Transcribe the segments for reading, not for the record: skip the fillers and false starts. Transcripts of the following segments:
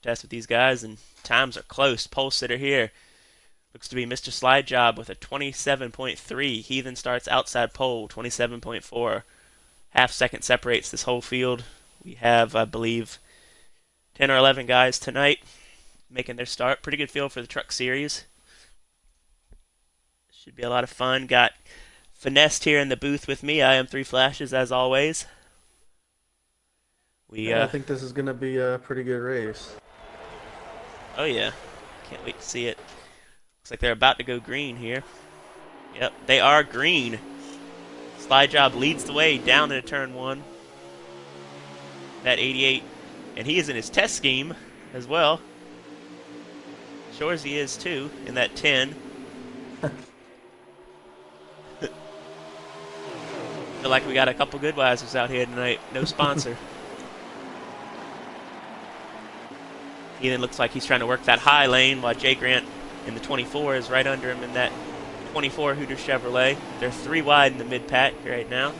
test with these guys, and times are close. Pole sitter here looks to be Mr. Slide Job with a 27.3. Heathen starts outside pole, 27.4. Half second separates this whole field. We have, I believe, 10 or 11 guys tonight making their start. Pretty good field for the Truck Series. Should be a lot of fun. Got Finessed here in the booth with me. I am Three Flashes as always. We Yeah, I think this is going to be a pretty good race. Oh yeah, can't wait to see it. Looks like they're about to go green here. Yep, they are green. Slide Job leads the way down into turn one. That 88, and he is in his test scheme as well. Sure as he is too in that 10. Feel like we got a couple good wisers out here tonight. No sponsor. He then looks like he's trying to work that high lane while Jay Grant in the 24 is right under him in that 24 Hooter Chevrolet. They're 3 wide in the mid-pack right now.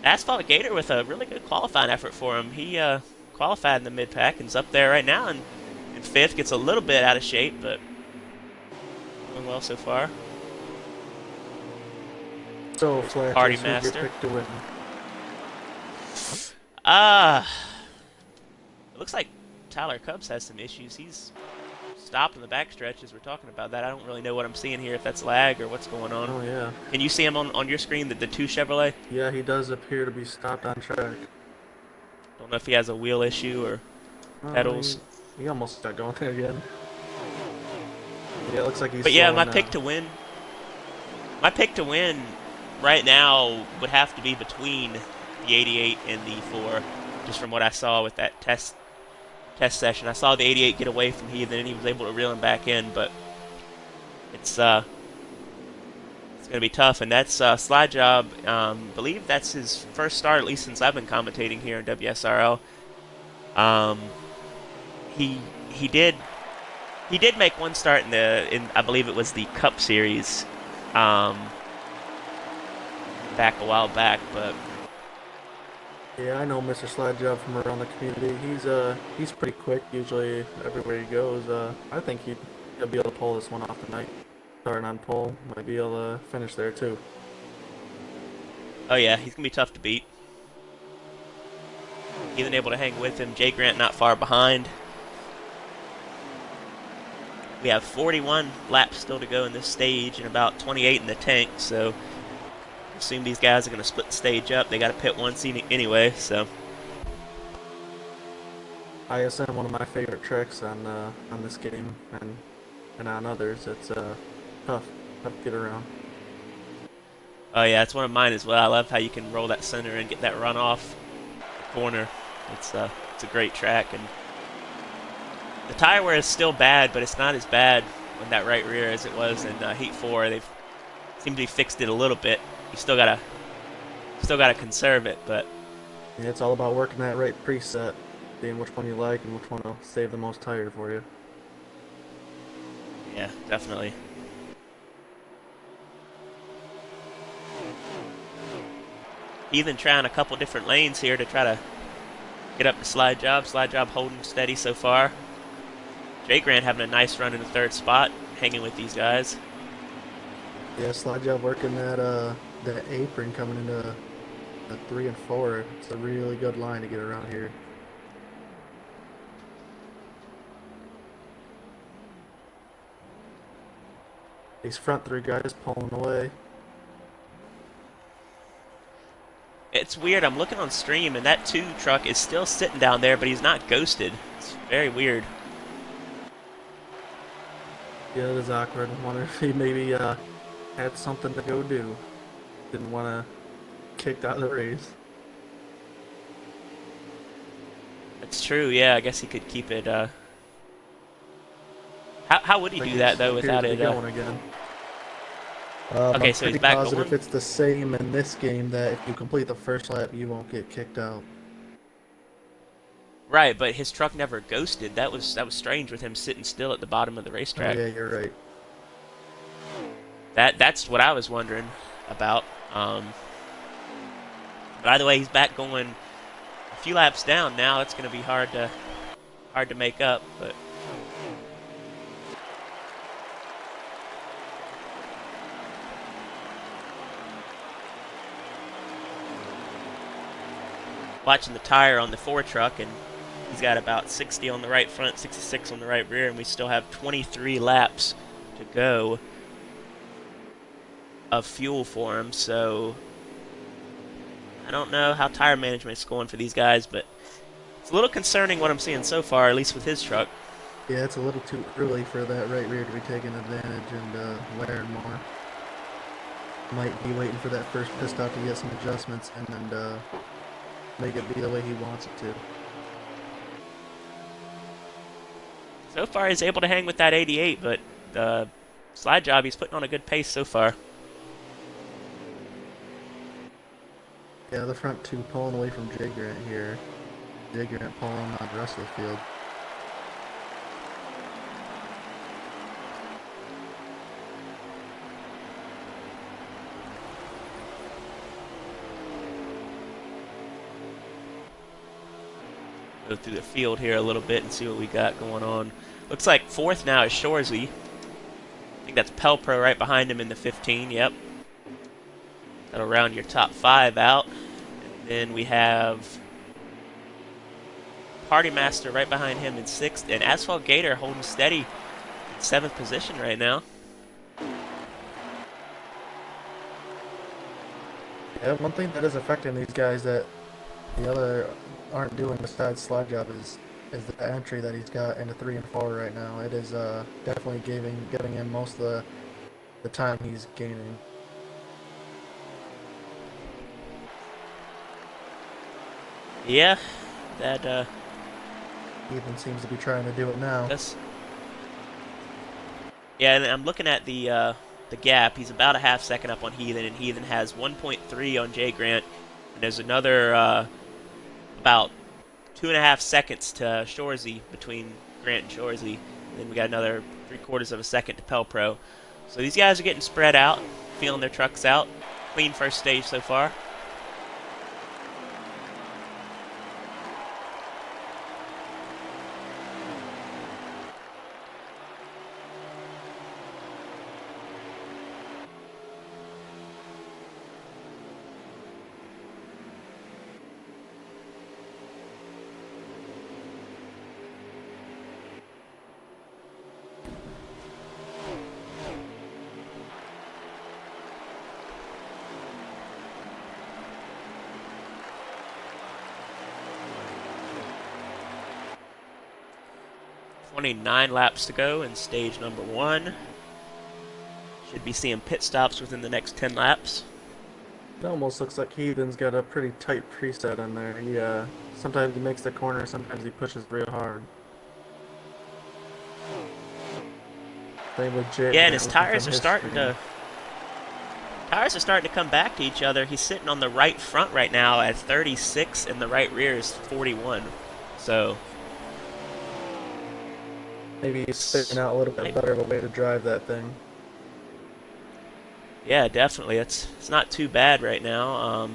Asphalt Gator with a really good qualifying effort for him. He qualified in the mid-pack and is up there right now in 5th. Gets a little bit out of shape, but doing well so far. So, Flash, Party who's your Master. pick to win? It looks like Tyler Cubs has some issues. He's stopped in the backstretch as we're talking about that. I don't really know what I'm seeing here, if that's lag or what's going on. Oh, yeah. Can you see him on your screen, the 2 Chevrolet? Yeah, he does appear to be stopped on track. Don't know if he has a wheel issue or pedals. He almost got going there again. Yeah, it looks like he's But yeah, slowing my pick to win right now would have to be between the 88 and the 4, just from what I saw with that test session. I saw the 88 get away from Heathen, and he was able to reel him back in, but it's going to be tough. And that's Slide Job. Believe that's his first start, at least since I've been commentating here in WSRL. He did make one start in I believe it was the Cup Series, back a while back, but. Yeah, I know Mr. Slide Job from around the community. He's pretty quick usually everywhere he goes. I think he'll be able to pull this one off tonight. Starting on pole, might be able to finish there too. Oh yeah, he's gonna be tough to beat. Even able to hang with him. Jay Grant not far behind. We have 41 laps still to go in this stage and about 28 in the tank, so assume these guys are going to split the stage up. They got to pit once anyway, so. ISM, one of my favorite tracks on this game and on others. It's tough to get around. Oh yeah, it's one of mine as well. I love how you can roll that center and get that run off the corner. It's a great track, and the tire wear is still bad, but it's not as bad on that right rear as it was in Heat 4. They've seemed to be fixed it a little bit. You still gotta conserve it, but yeah, it's all about working that right preset, seeing which one you like and which one will save the most tire for you. yeah, definitely. Heathen trying a couple different lanes here to try to get up to Slide Job. Slide Job holding steady so far. Jay Grant having a nice run in the 3rd spot, hanging with these guys. Yeah, Slide Job working that apron coming into the 3 and 4. It's a really good line to get around here. These front 3 guys pulling away. It's weird. I'm looking on stream, and that 2 truck is still sitting down there, but he's not ghosted. It's very weird. Yeah, it is awkward. I wonder if he maybe had something to go do. Didn't want to kick out of the race. That's true. Yeah, I guess he could keep it. How would he do that though without it? Going again. Okay, I'm so he's pretty back positive going? it's the same in this game, that if you complete the first lap, you won't get kicked out. Right, but his truck never ghosted. That was strange with him sitting still at the bottom of the racetrack. Oh, yeah, you're right. That's what I was wondering about. But either way, he's back going a few laps down now. It's going to be hard to hard to make up, but watching the tire on the 4 truck, and he's got about 60 on the right front, 66 on the right rear, and we still have 23 laps to go of fuel for him. So I don't know how tire management is going for these guys, but it's a little concerning what I'm seeing so far, at least with his truck. Yeah, it's a little too early for that right rear to be taking advantage and wearing more. Might be waiting for that first pit stop to get some adjustments and then make it be the way he wants it to. So far, he's able to hang with that 88, but slide job, he's putting on a good pace so far. Yeah, the front two pulling away from Jay Grant here. Jay Grant pulling on the rest of the field. Go through the field here a little bit and see what we got going on. Looks like 4th now is Shorzy. I think that's Pelpro right behind him in the 15, yep. That'll round your top 5 out. And then we have Party Master right behind him in 6th, and Asphalt Gator holding steady in 7th position right now. Yeah, one thing that is affecting these guys that the other aren't doing besides slide job is the entry that he's got into 3 and 4 right now. It is definitely giving him most of the time he's gaining. Yeah, that Ethan seems to be trying to do it now. Yeah, and I'm looking at the gap. He's about a half second up on Heathen, and Heathen has 1.3 on Jay Grant. And there's another about 2.5 seconds to Shorzy between Grant and Shorzy. And then we got another 3/4 of a second to Pelpro. So these guys are getting spread out, feeling their trucks out. Clean first stage so far. Nine laps to go in stage number 1. Should be seeing pit stops within the next 10 laps. It almost looks like Heathen's got a pretty tight preset in there. He sometimes he makes the corner, sometimes he pushes real hard. Same with Jay. Yeah, and his tires are starting to come back to each other. He's sitting on the right front right now at 36, and the right rear is 41. So maybe he's figuring out a little bit better of a way to drive that thing. Yeah, definitely. It's not too bad right now.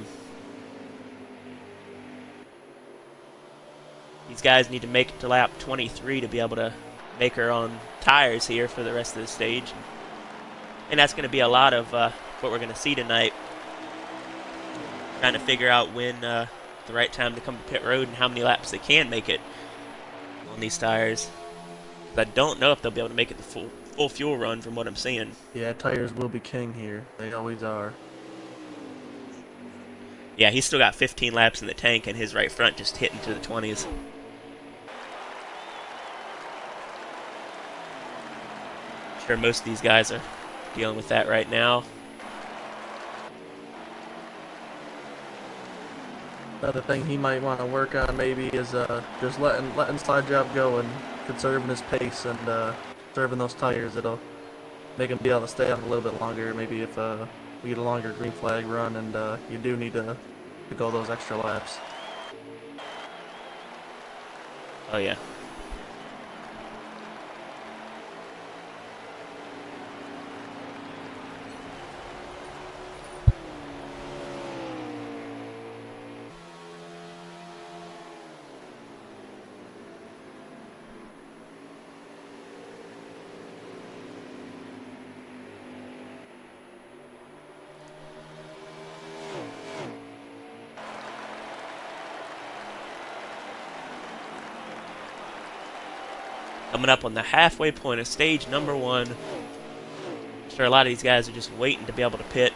These guys need to make it to lap 23 to be able to make her on tires here for the rest of the stage. And that's going to be a lot of what we're going to see tonight. Trying to figure out when the right time to come to pit road and how many laps they can make it on these tires. I don't know if they'll be able to make it the full fuel run from what I'm seeing. Yeah, tires will be king here. They always are. Yeah, he's still got 15 laps in the tank, and his right front just hitting to the 20s. I'm sure most of these guys are dealing with that right now. Another thing he might want to work on maybe is just letting slide job go and conserving his pace and conserving those tires. It'll make him be able to stay on a little bit longer. Maybe if we get a longer green flag run and you do need to go those extra laps. Oh yeah. Coming up on the halfway point of stage number 1. I'm sure a lot of these guys are just waiting to be able to pit.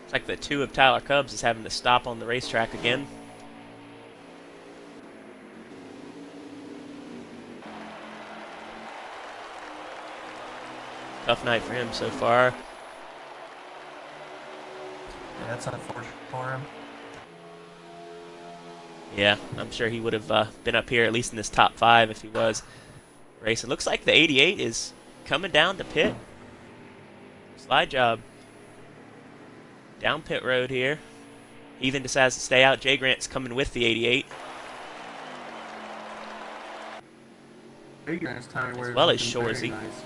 It's like the 2 of Tyler Cubs is having to stop on the racetrack again. Tough night for him so far. Yeah, that's unfortunate for him. Yeah, I'm sure he would have been up here at least in this top 5 if he was racing. Looks like the 88 is coming down to pit. Slide job. Down pit road here. Heathen decides to stay out. Jay Grant's coming with the 88. Jay Grant's tire wear As well as is looking Shorzy. very nice.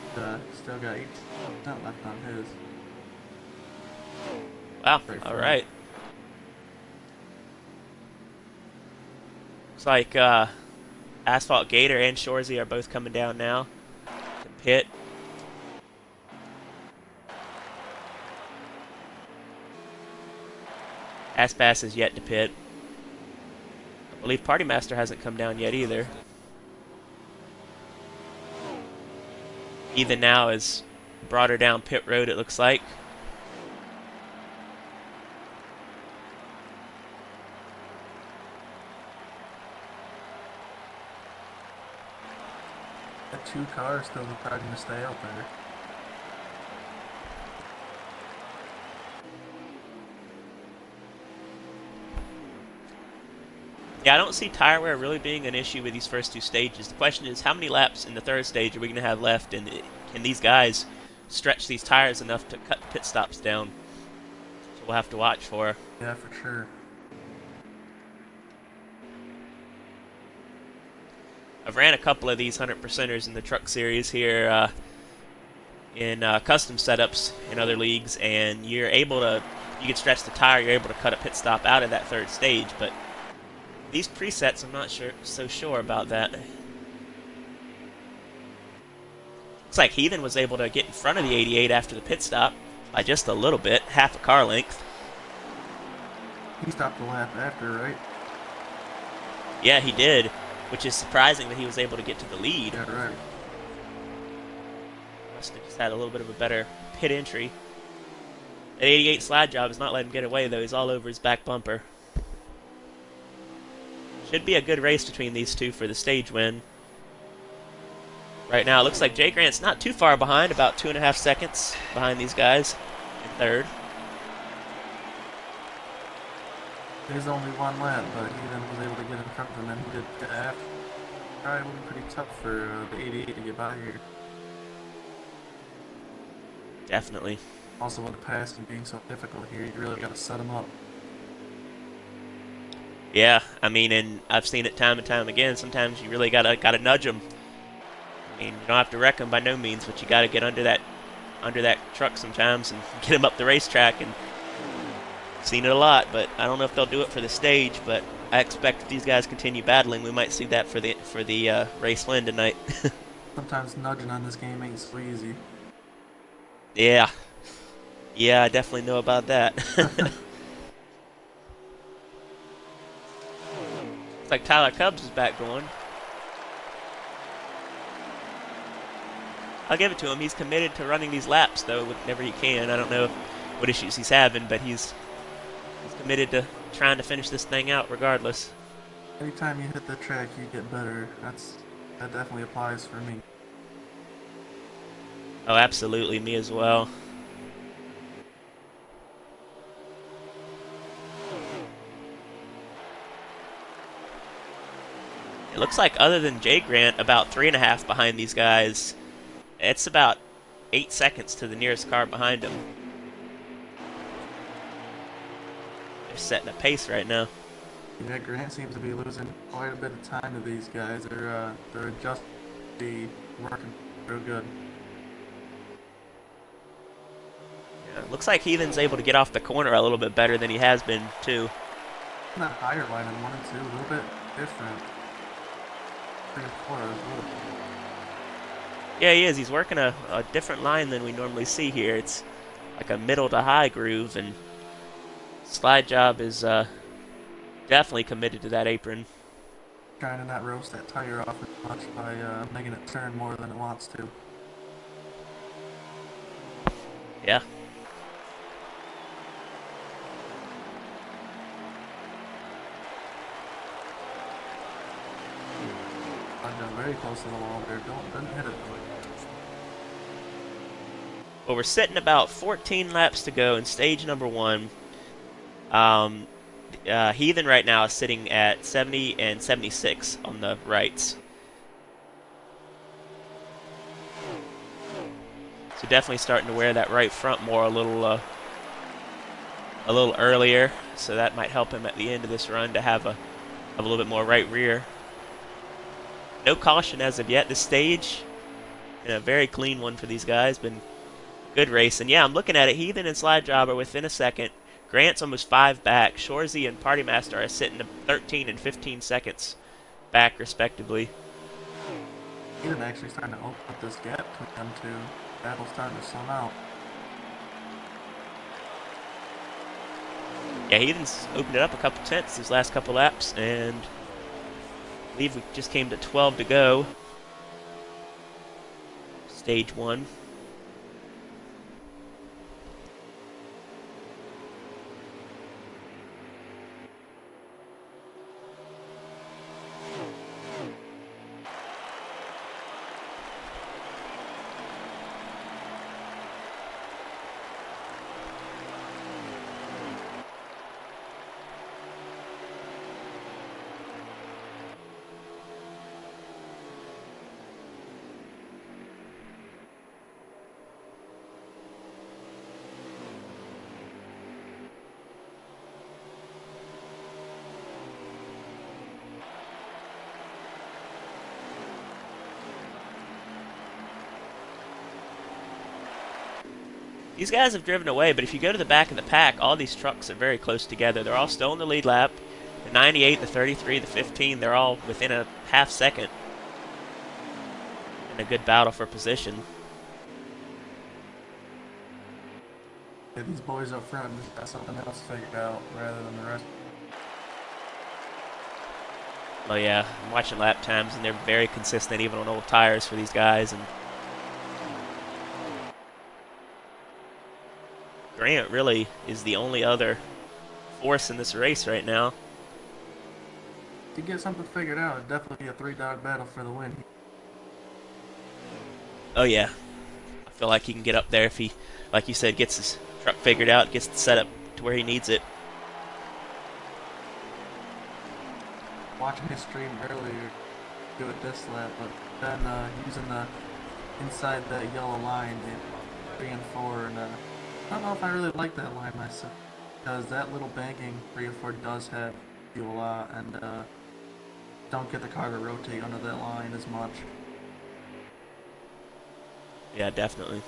Still got 8% left on his. Wow, alright. Looks like Asphalt Gator and Shorzy are both coming down now to pit. Aspas is yet to pit. I believe Party Master hasn't come down yet either. Ethan now is brought her down pit road, it looks like. The 2 cars still probably going to stay out there. Yeah, I don't see tire wear really being an issue with these first 2 stages. The question is, how many laps in the 3rd stage are we going to have left, and can these guys stretch these tires enough to cut pit stops down? So we'll have to watch for. Yeah, for sure. I've ran a couple of these 100%ers in the truck series here in custom setups in other leagues, and you can stretch the tire, you're able to cut a pit stop out of that 3rd stage, but these presets, I'm not so sure about that. Looks like Heathen was able to get in front of the 88 after the pit stop by just a little bit, half a car length. He stopped the lap after, right? Yeah, he did, which is surprising that he was able to get to the lead. Yeah, right. Must have just had a little bit of a better pit entry. That 88 slide job is not letting him get away, though. He's all over his back bumper. Should be a good race between these 2 for the stage win. Right now, it looks like Jay Grant's not too far behind, about 2.5 seconds behind these guys in 3rd. There's only 1 lap, but he then was able to get in front of him, and he did pit after. Probably would be pretty tough for the 88 to get by here. Definitely. Also, with the passing being so difficult here, you really got to set him up. Yeah, I mean, and I've seen it time and time again. Sometimes you really gotta nudge them. I mean, you don't have to wreck them by no means, but you gotta get under that truck sometimes and get them up the racetrack. And seen it a lot, but I don't know if they'll do it for the stage. But I expect if these guys continue battling, we might see that for the race win tonight. Sometimes nudging on this game ain't so easy. Yeah, I definitely know about that. Looks like Tyler Cubs is back going. I'll give it to him. He's committed to running these laps, though, whenever he can. I don't know what issues he's having, but he's committed to trying to finish this thing out regardless. Anytime you hit the track, you get better. That definitely applies for me. Oh, absolutely. Me as well. It looks like other than Jay Grant, about 3.5 behind these guys. It's about 8 seconds to the nearest car behind him. They're setting a pace right now. Yeah, Grant seems to be losing quite a bit of time to these guys. They're adjusting, working real good. Yeah, looks like Heathen's able to get off the corner a little bit better than he has been, too. That higher line in 1 and 2, a little bit different. 3 and 4 as well. Yeah, he is. He's working a different line than we normally see here. It's like a middle to high groove, and Slide Job is definitely committed to that apron. Trying to not roast that tire off as much by making it turn more than it wants to. Yeah. I'm very close to the wall there. Don't hit it though. Well, we're sitting about 14 laps to go in stage number 1. Heathen right now is sitting at 70 and 76 on the rights. So definitely starting to wear that right front more a little earlier. So that might help him at the end of this run to have a little bit more right rear. No caution as of yet. This stage, and a very clean one for these guys. Been good race. And yeah, I'm looking at it. Heathen and Slide Job are within a second. Grant's almost 5 back. Shorzy and Party Master are sitting 13 and 15 seconds back, respectively. Heathen actually starting to open up this gap between them two. Battle's starting to slim out. Yeah, Heathen's opened it up a couple tenths these last couple laps, and I believe we just came to 12 to go. Stage 1. These guys have driven away, but if you go to the back of the pack, all these trucks are very close together. They're all still in the lead lap. The 98, the 33, the 15, they're all within a half second. In a good battle for position. Yeah, these boys up front just got something else figured out rather than the rest. Well, yeah, I'm watching lap times, and they're very consistent even on old tires for these guys. And Grant really is the only other force in this race right now. To get something figured out, it'd definitely be a 3-dog battle for the win. Oh, yeah. I feel like he can get up there if he, like you said, gets his truck figured out, gets the setup to where he needs it. Watching his stream earlier, do it this lap, but then using the inside that yellow line in 3 and 4, and I don't know if I really like that line myself, because that little banking 3 and 4 does have you a lot, and don't get the car to rotate under that line as much. Yeah, definitely.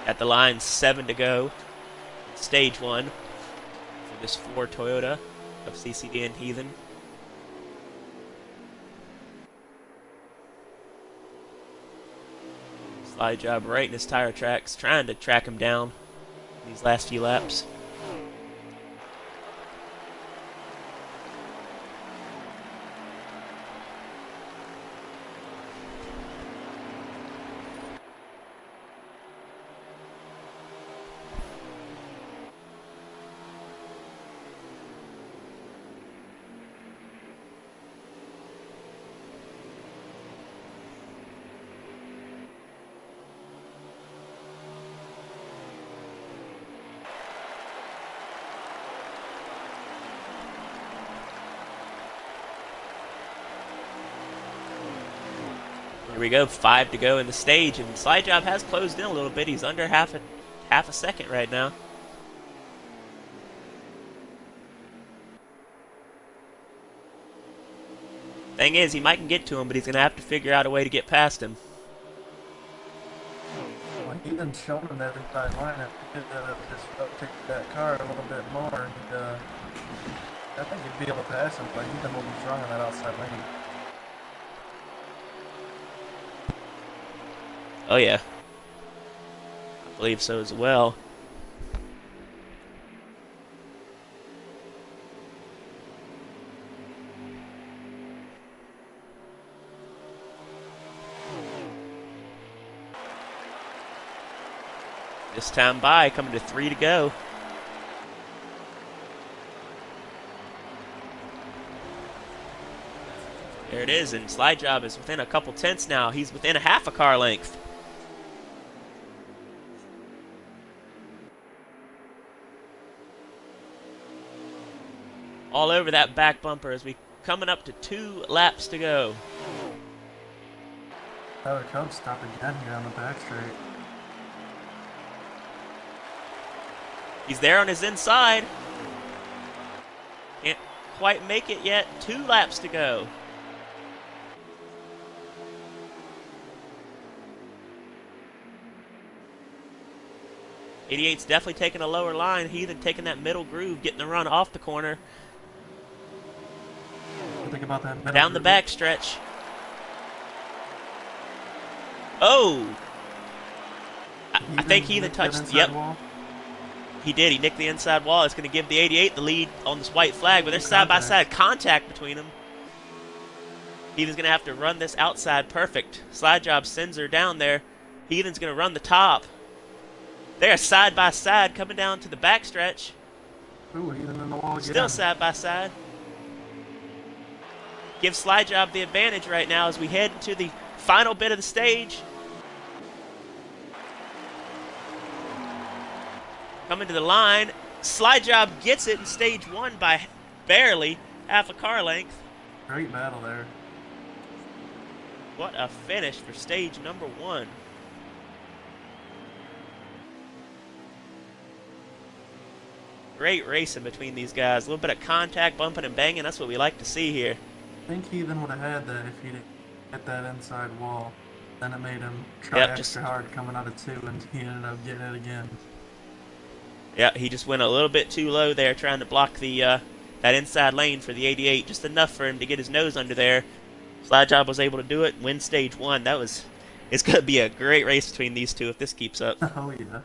At the line, 7 to go. Stage 1 for this Ford Toyota of CCD and Heathen. Slide Job right in his tire tracks, trying to track him down these last few laps. Here we go, 5 to go in the stage, and Slide Job has closed in a little bit. He's under half a second right now. Thing is, he might can get to him, but he's going to have to figure out a way to get past him. Well, Ethan's shown him that inside line. If he could just rotate that car a little bit more, I think he'd be able to pass him, but Ethan will be strong on that outside lane. Oh, yeah. I believe so as well. This time by, coming to 3 to go. There it is, and Slide Job is within a couple tenths now. He's within a half a car length. All over that back bumper as we coming up to 2 laps to go. Tyler Cubs stop again here on the back straight. He's there on his inside. Can't quite make it yet. 2 laps to go. '88's definitely taking a lower line. Heathen taking that middle groove, getting the run off the corner. Think about that middle Down the groove. back stretch. Oh! I think Heathen nicked that touched. inside Yep, wall. he did. He nicked the inside wall. It's going to give the '88 the lead on this white flag, but there's side-by-side contact between them. Heathen's going to have to run this outside perfect. Slide Job sends her down there. Heathen's going to run the top. They're side-by-side coming down to the back stretch. Ooh, Ethan in the wall again. Still side-by-side. Give Slide Job the advantage right now as we head to the final bit of the stage. Coming to the line. Slide Job gets it in stage 1 by barely half a car length. Great battle there. What a finish for stage number 1. Great racing between these guys. A little bit of contact, bumping and banging. That's what we like to see here. I think Heathen would have had that if he didn't hit that inside wall. Then it made him try Yep, extra hard coming out of 2, and he ended up getting it again. Yeah, he just went a little bit too low there trying to block the that inside lane for the '88. Just enough for him to get his nose under there. Slide Job was able to do it, win stage 1. It's going to be a great race between these two if this keeps up. Oh, yeah.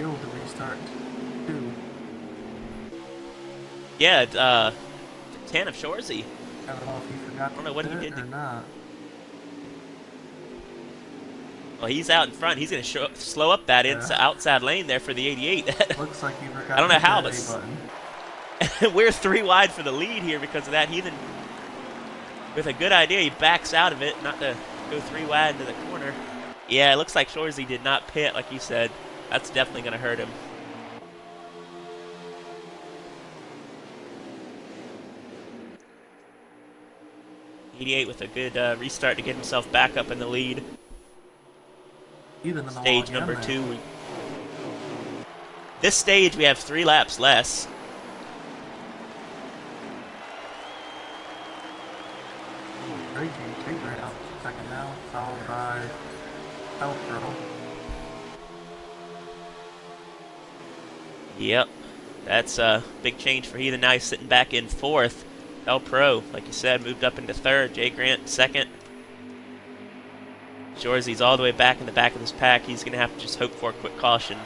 Able to restart 2. Yeah, 10 of Shorzy. I don't know if he forgot I don't know what he to did or to- not. Well, he's out in front. He's going to slow up that outside lane there for the '88. Looks like he forgot I don't know to how, hit but A button. we're 3 wide for the lead here because of that. Heathen, with a good idea, he backs out of it, not to go 3 wide into the corner. Yeah, it looks like Shorzy did not pit, like you said. That's definitely going to hurt him. '88 with a good restart to get himself back up in the lead. Ethan in the wall Stage again number there. 2. This stage, we have 3 laps less. Great game, right out second now, followed by Elpro. Yep, that's a big change for Heathen. Now he's sitting back in 4th. El Pro, like you said, moved up into 3rd. Jay Grant 2nd. Shorzy's all the way back in the back of this pack. He's going to have to just hope for a quick caution.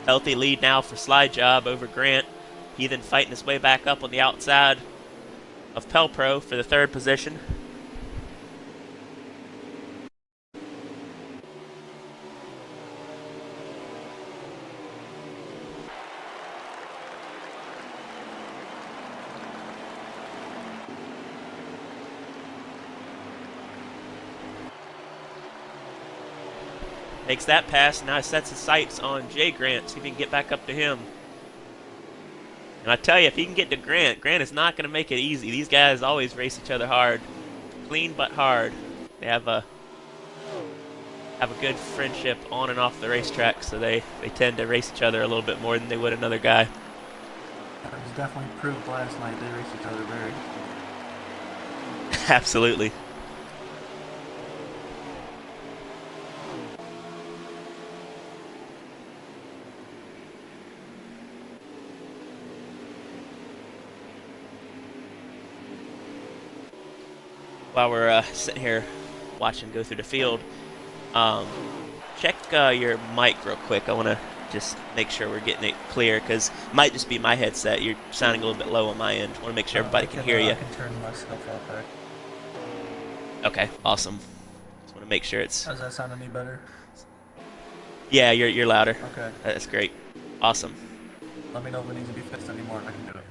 Healthy lead now for Slide Job over Grant. Heathen fighting his way back up on the outside of Pelpro for the third position. Makes that pass, and now he sets his sights on Jay Grant, see if he can get back up to him. And I tell you, if he can get to Grant, Grant is not going to make it easy. These guys always race each other hard. Clean but hard. They have a good friendship on and off the racetrack, so they tend to race each other a little bit more than they would another guy. That was definitely proved last night. They raced each other very. Absolutely. While we're sitting here watching go through the field, check your mic real quick. I want to just make sure we're getting it clear, because it might just be my headset. You're sounding a little bit low on my end. I want to make sure everybody can hear you. I can turn myself up there. Okay, awesome. Just want to make sure it's... Does that sound any better? Yeah, you're louder. Okay. That's great. Awesome. Let me know if it needs to be fixed anymore and I can do it.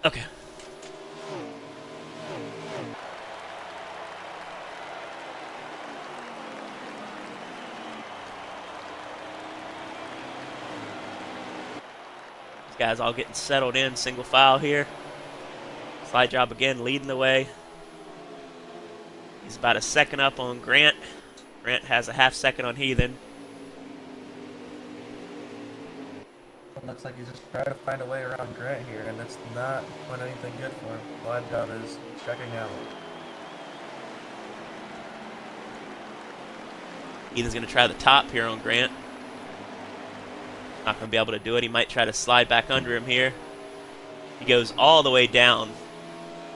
Okay. Guys all getting settled in, single file here. Slide Job again leading the way. He's about a second up on Grant. Grant has a half second on Heathen. It looks like he's just trying to find a way around Grant here, and it's not doing anything good for him. Slide Job is checking out. Heathen's going to try the top here on Grant. Not going to be able to do it. He might try to slide back under him here. He goes all the way down,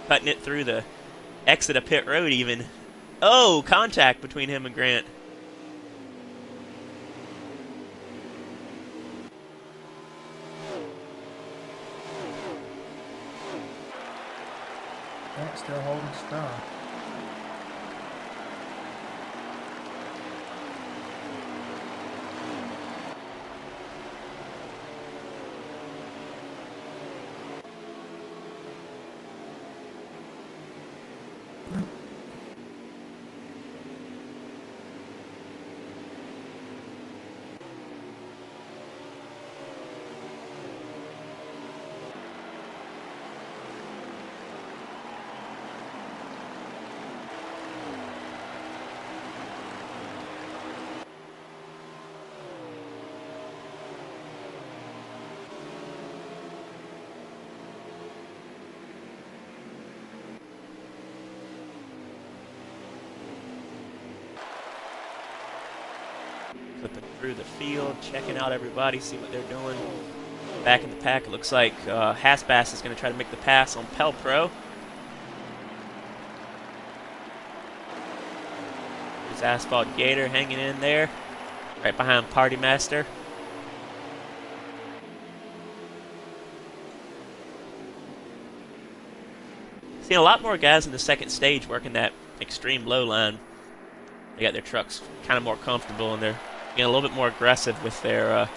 cutting it through the exit of pit road even. Oh, contact between him and Grant. Grant still holding strong. Flipping through the field, checking out everybody, see what they're doing. Back in the pack, it looks like Hasbass is going to try to make the pass on Pelpro. There's Asphalt Gator hanging in there, right behind Party Master. Seen a lot more guys in the second stage working that extreme low line. They got their trucks kind of more comfortable, and they're getting a little bit more aggressive with their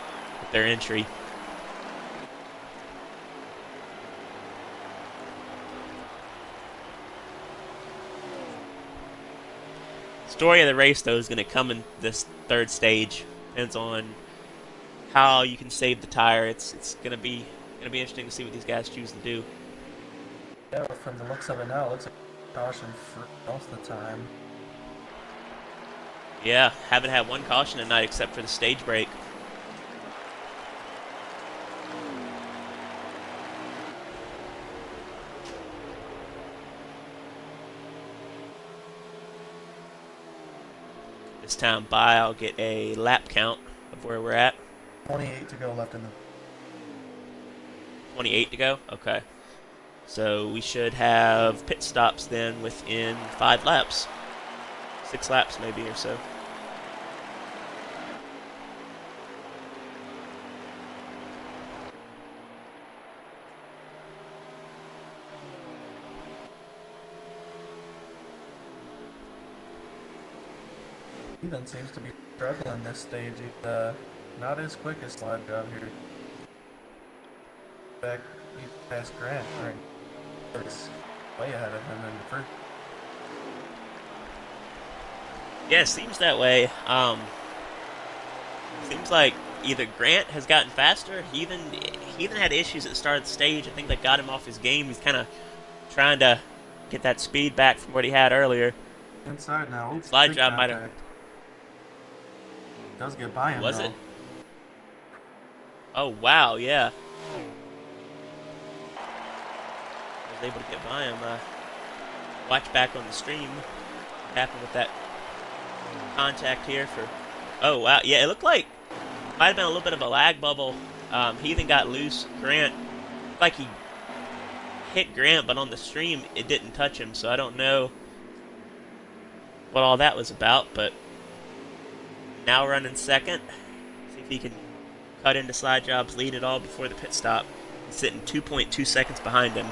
entry. Story of the race, though, is going to come in this third stage. Depends on how you can save the tire. It's going to be interesting to see what these guys choose to do. Yeah, from the looks of it now, it looks like caution for most of the time. Yeah, haven't had one caution tonight except for the stage break. This time by, I'll get a lap count of where we're at. 28 to go left in the... 28 to go? Okay. So we should have pit stops then within 5 laps. 6 laps maybe or so. Ethan seems to be struggling this stage. He's not as quick as Slide Job here. In fact, he's past Grant, right? He's way ahead of him in the first. Yeah, it seems that way. Seems like either Grant has gotten faster. He even had issues at the start of the stage. I think that got him off his game. He's kind of trying to get that speed back from what he had earlier. Inside now. Oops, Slide big Job might have. contact. Does get by him, Was though. it? Oh wow, yeah. I was able to get by him. Watch back on the stream. What happened with that contact here for? Oh wow, yeah. It looked like might have been a little bit of a lag bubble. Heathen got loose. Grant looked like he hit Grant, but on the stream it didn't touch him. So I don't know what all that was about. But now running second. See if he can cut into Slide Job's lead at all before the pit stop. He's sitting 2.2 seconds behind him.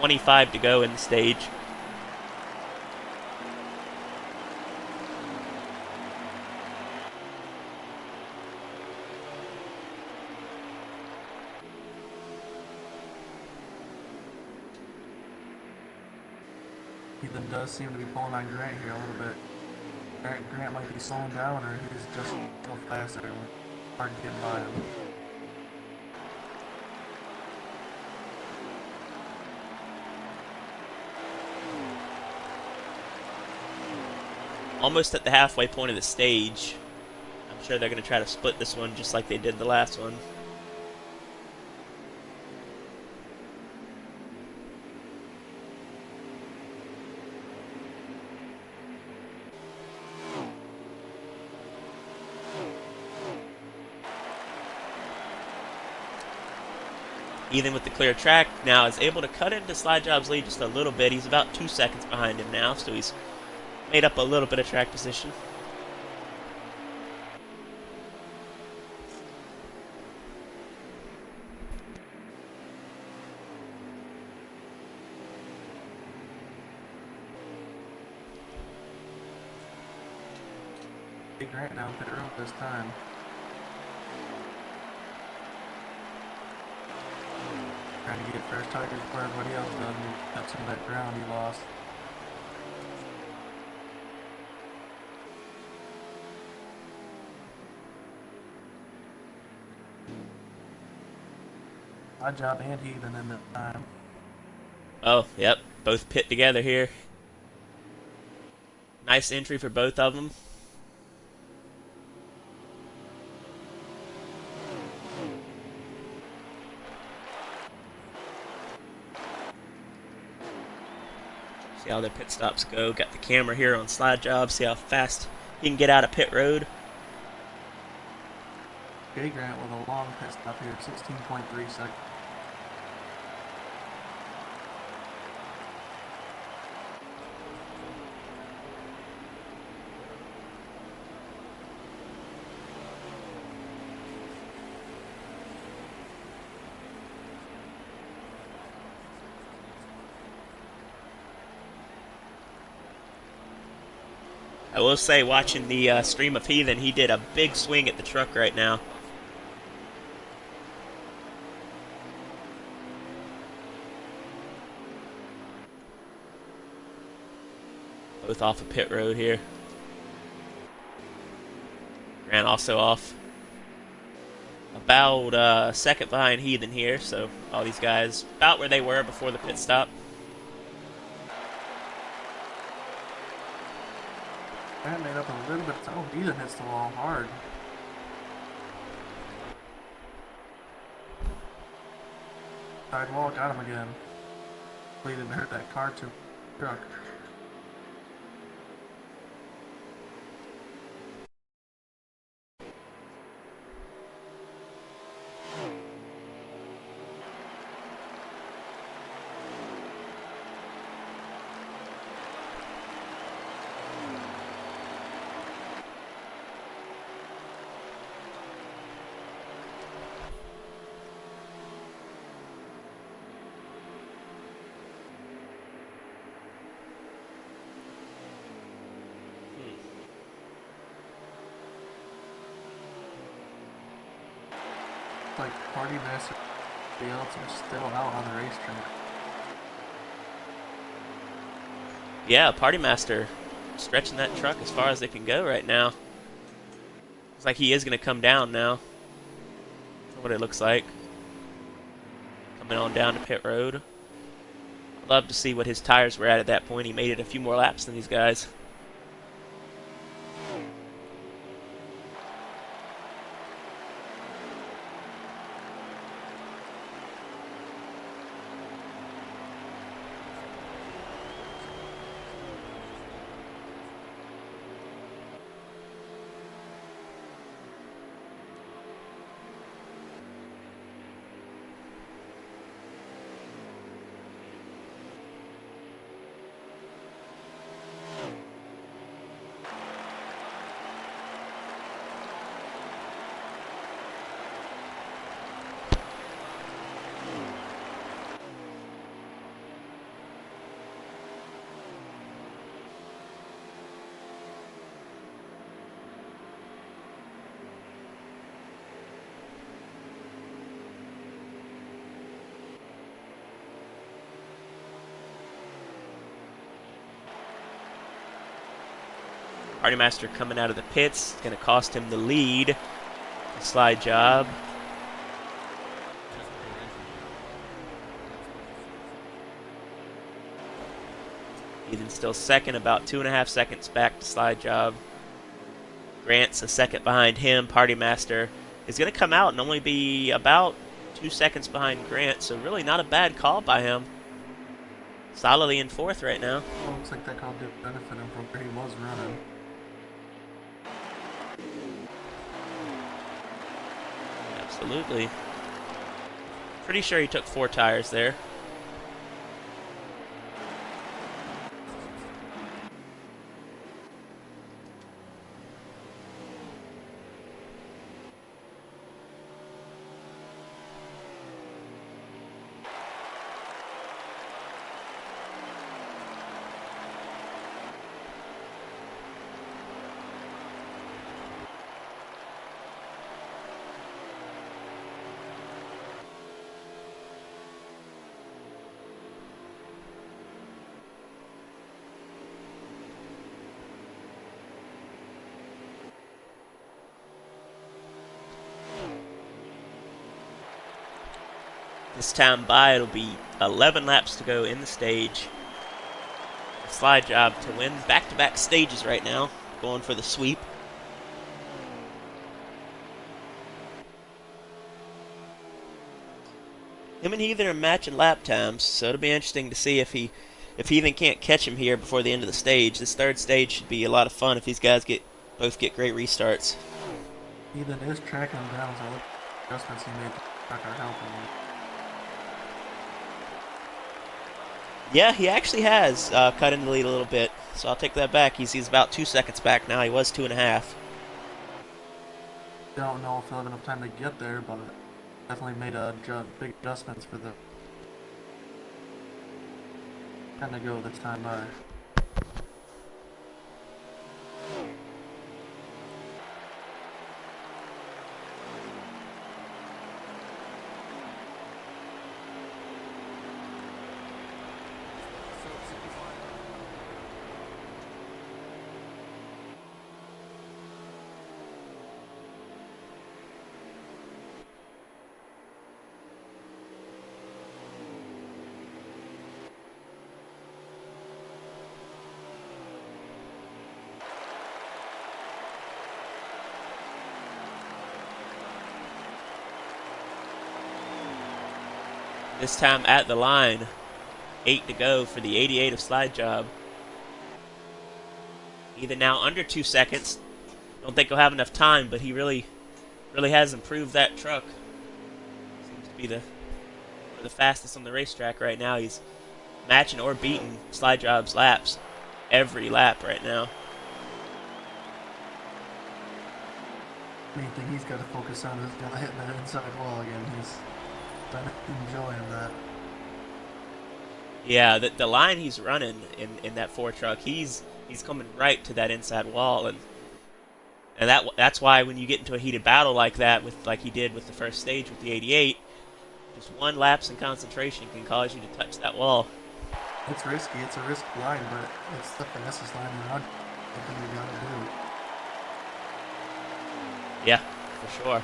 25 to go in the stage. Ethan does seem to be pulling on Grant here a little bit. Grant might be slowing down, or he's just a little faster. Hard getting by him. Almost at the halfway point of the stage. I'm sure they're going to try to split this one just like they did the last one. Ethan with the clear track now is able to cut into Slide Job's lead just a little bit. He's about 2 seconds behind him now, so he's made up a little bit of track position. Big Grant down pit road this time. Trying to get first target before everybody else does. He cut some of that ground he lost. Slide Job and Heathen in the time. Oh, yep. Both pit together here. Nice entry for both of them. See how their pit stops go. Got the camera here on Slide Job. See how fast he can get out of pit road. Jay Grant with a long pit stop here, 16.3 seconds. I will say, watching the stream of Heathen, he did a big swing at the truck right now. Both off of pit road here. Grant also off. About a second behind Heathen here, so all these guys about where they were before the pit stop. Grant made up a little bit. Oh, Heathen hits the wall hard. Sidewall got him again. Hopefully he didn't hurt that car too. Truck. like Party Master and else are still out on the racetrack. Yeah, Party Master stretching that truck as far as it can go right now. Looks like he is going to come down now. That's what it looks like. Coming on down to pit road. I'd love to see what his tires were at that point. He made it a few more laps than these guys. Party Master coming out of the pits. It's going to cost him the lead. Slide job. Ethan still second, about 2.5 seconds back to Slide job. Grant's a second behind him. Party Master is going to come out and only be about 2 seconds behind Grant, so really not a bad call by him. Solidly in fourth right now. Well, looks like that call did benefit him from where he was running. Absolutely. Pretty sure he took 4 tires there. This time by, it'll be 11 laps to go in the stage. Slide job to win back-to-back stages right now, going for the sweep. Him and Heathen are matching lap times, so it'll be interesting to see if Heathen can't catch him here before the end of the stage. This third stage should be a lot of fun if these guys both get great restarts. Heathen is tracking him down, so adjustments he made are helping him. Yeah, he actually has cut in the lead a little bit, so I'll take that back. He's about 2 seconds back now. He was 2.5. Don't know if he'll have enough time to get there, but definitely made big adjustments for the time to go this time by. This time at the line, 8 to go for the 88 of Slide Job. Either now under 2 seconds. Don't think he'll have enough time, but he really has improved that truck. Seems to be the fastest on the racetrack right now. He's matching or beating Slide Job's laps every lap right now. Main thing he's got to focus on is hitting that inside wall again. He's been enjoying that. Yeah, the line he's running in that 4 truck, he's coming right to that inside wall, and And that's why when you get into a heated battle like that, with like he did with the first stage with the 88, just one lapse in concentration can cause you to touch that wall. It's risky. It's a risk line, but it's the fastest line around. Something you gotta do. Yeah, for sure.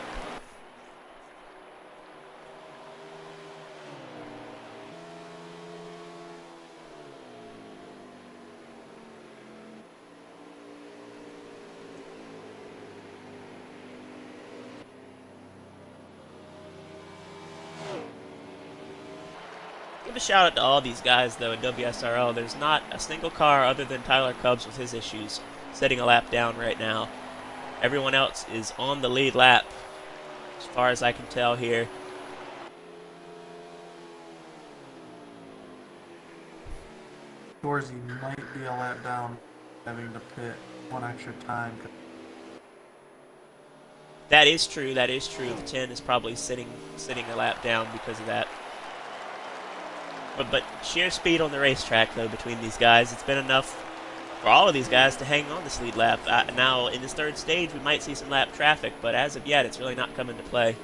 Give a shout out to all these guys though in WSRL. There's not a single car other than Tyler Cubs with his issues setting a lap down right now. Everyone else is on the lead lap, as far as I can tell here. Shorzy might be a lap down, having to pit one extra time. That is true. That is true. The 10 is probably sitting a lap down because of that. But sheer speed on the racetrack, though, between these guys, it's been enough for all of these guys to hang on this lead lap. Now, in this third stage, we might see some lap traffic, but as of yet, it's really not come into play.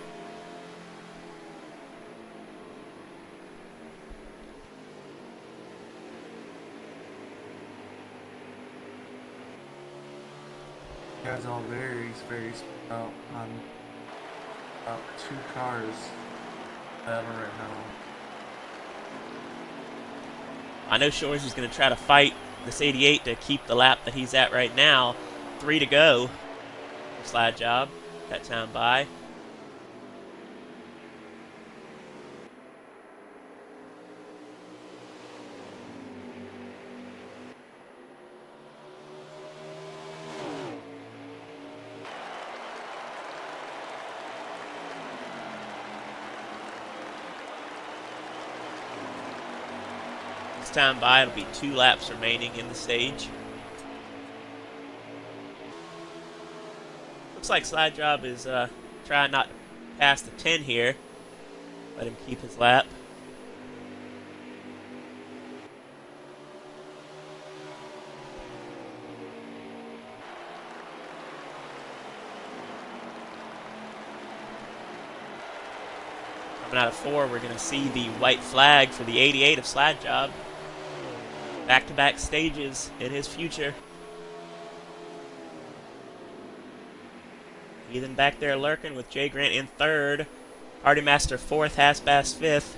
Guys all very spread out on about 2 cars battle right now. I know Shores is going to try to fight this 88 to keep the lap that he's at right now. 3 to go. Slide job. That time by. Time by, it'll be 2 laps remaining in the stage. Looks like Slide Job is trying not to pass the 10 here. Let him keep his lap. Coming out of 4, we're going to see the white flag for the 88 of Slide Job. Back-to-back stages in his future. Ethan back there lurking with Jay Grant in 3rd. Party Master 4th, Hasbass 5th.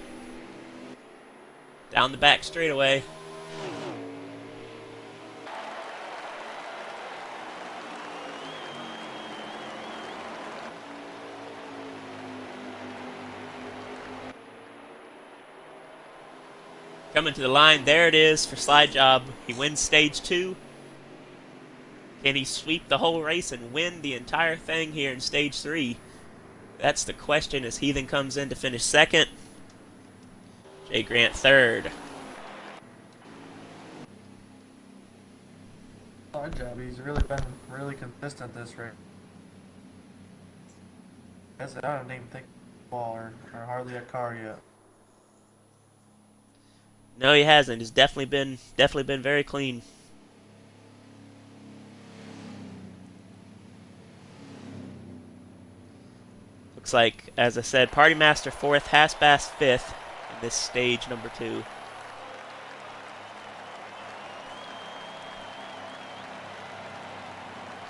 Down the back straightaway. Coming to the line, there it is for Slide Job. He wins stage 2. Can he sweep the whole race and win the entire thing here in stage 3? That's the question as Heathen comes in to finish 2nd. Jay Grant 3rd. Slide Job, he's really been really consistent this race. I don't even think ball or hardly a car yet. No, he hasn't. He's definitely been very clean. Looks like, as I said, Party Master 4th, Hasbass 5th in this stage number 2.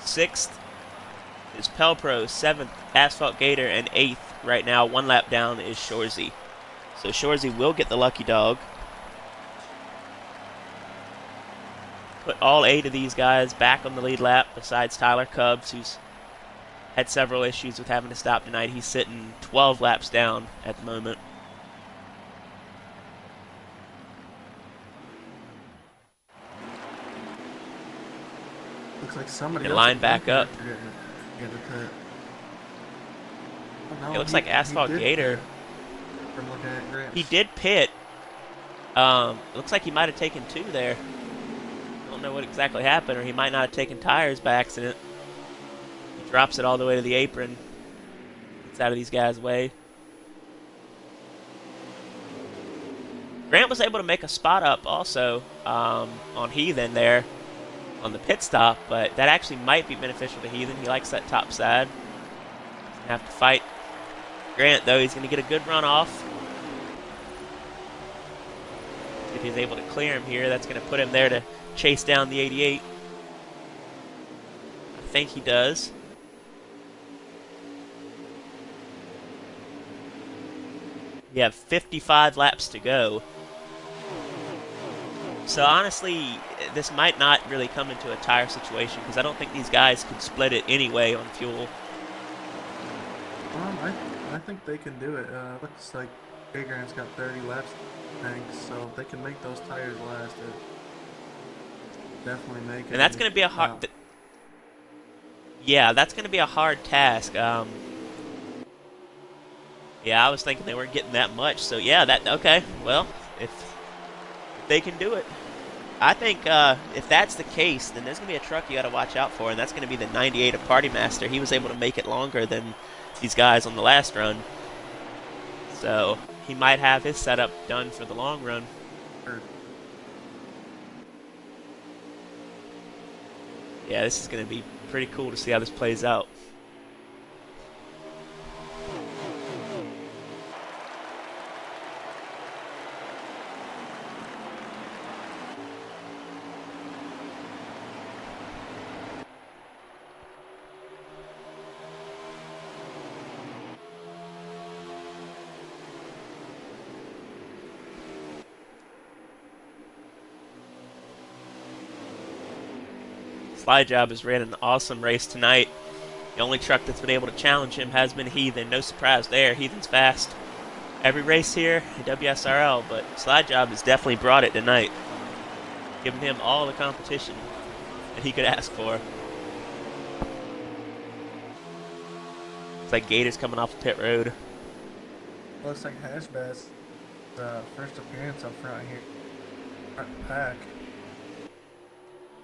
Sixth is Pelpro, 7th, Asphalt Gator, and 8th right now. 1 lap down is Shorzy. So Shorzy will get the lucky dog. Put all 8 of these guys back on the lead lap besides Tyler Cubs, who's had several issues with having to stop tonight. He's sitting 12 laps down at the moment. Looks like somebody Can else line back up. No, It looks like Asphalt Gator. From looking at Grant's. He did pit. Looks like he might have taken 2 there. Don't know what exactly happened, or he might not have taken tires by accident. He drops it all the way to the apron. Gets out of these guys' way. Grant was able to make a spot up also on Heathen there. on the pit stop, but that actually might be beneficial to Heathen. He likes that top side. He's going to have to fight Grant, though. He's going to get a good run off. If he's able to clear him here, that's going to put him there to chase down the 88. I think he does. You have 55 laps to go. So honestly, this might not really come into a tire situation because I don't think these guys could split it anyway on fuel. I think they can do it. Looks like Jay Grant's got 30 laps tanks, so if they can make those tires last, it definitely make it. And that's going to be a hard. Yeah, that's going to be a hard task. Yeah, I was thinking they weren't getting that much. So yeah, okay. Well, if they can do it, I think if that's the case, then there's going to be a truck you got to watch out for, and that's going to be the 98 of Party Master. He was able to make it longer than these guys on the last run, so he might have his setup done for the long run. Yeah, this is going to be pretty cool to see how this plays out. Slide Job has ran an awesome race tonight. The only truck that's been able to challenge him has been Heathen. No surprise there. Heathen's fast every race here at WSRL, but Slide Job has definitely brought it tonight, giving him all the competition that he could ask for. It's like Gators coming off the pit road. Looks like Hashbass, first appearance up front here, front pack.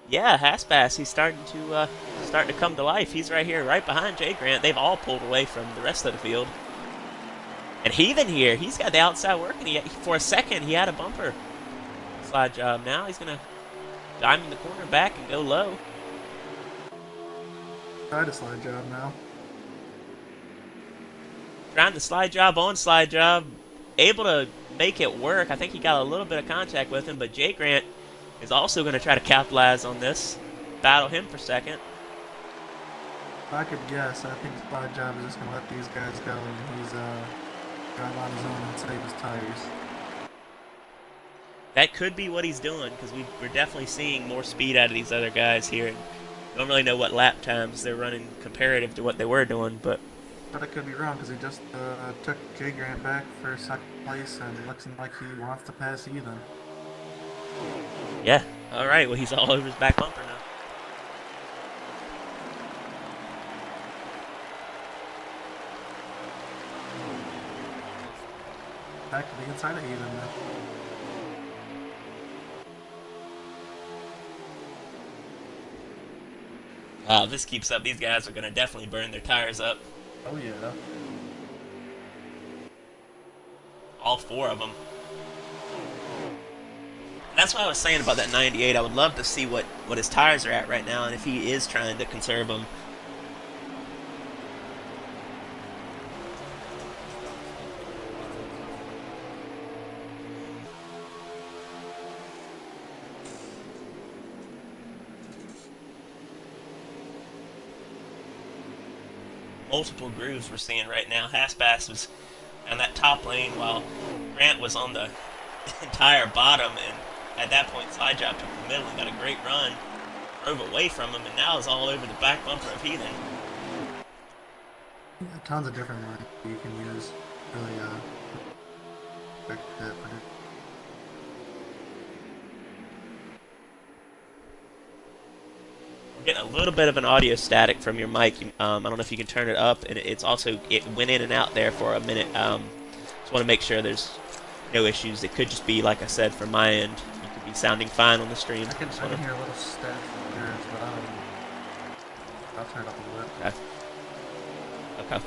Yeah, Haspass, he's starting to come to life. He's right here, right behind Jay Grant. They've all pulled away from the rest of the field. And Heathen here, he's got the outside working. For a second, he had a bumper. Slide Job. Now he's going to diamond the corner back and go low. Try to Slide Job now. Trying the Slide Job on Slide Job. Able to make it work. I think he got a little bit of contact with him, but Jay Grant is also going to try to capitalize on this. Battle him for second. If I could guess, I think Slide Job is just going to let these guys go, and he's drive on his own and save his tires. That could be what he's doing, because we're definitely seeing more speed out of these other guys here. And don't really know what lap times they're running comparative to what they were doing, but I could be wrong, because he just took Jay Grant back for second place, and looks like he wants to pass Heathen. Yeah, alright, well he's all over his back bumper now. Back to the inside of Heathen now. If this keeps up, these guys are going to definitely burn their tires up. Oh yeah. All four of them. That's what I was saying about that 98. I would love to see what his tires are at right now, and if he is trying to conserve them. Multiple grooves we're seeing right now. Haspass was on that top lane while Grant was on the entire bottom, and at that point Slide Job took the middle and got a great run, drove away from him, and now is all over the back bumper of Heathen. Yeah, tons of different ones you can use. Really, We're getting a little bit of an audio static from your mic. I don't know if you can turn it up, and it went in and out there for a minute. Just want to make sure there's no issues. It could just be, like I said, from my end. You could be sounding fine on the stream. I can hear a little static from yours, but I'll turn it up a little bit. Okay.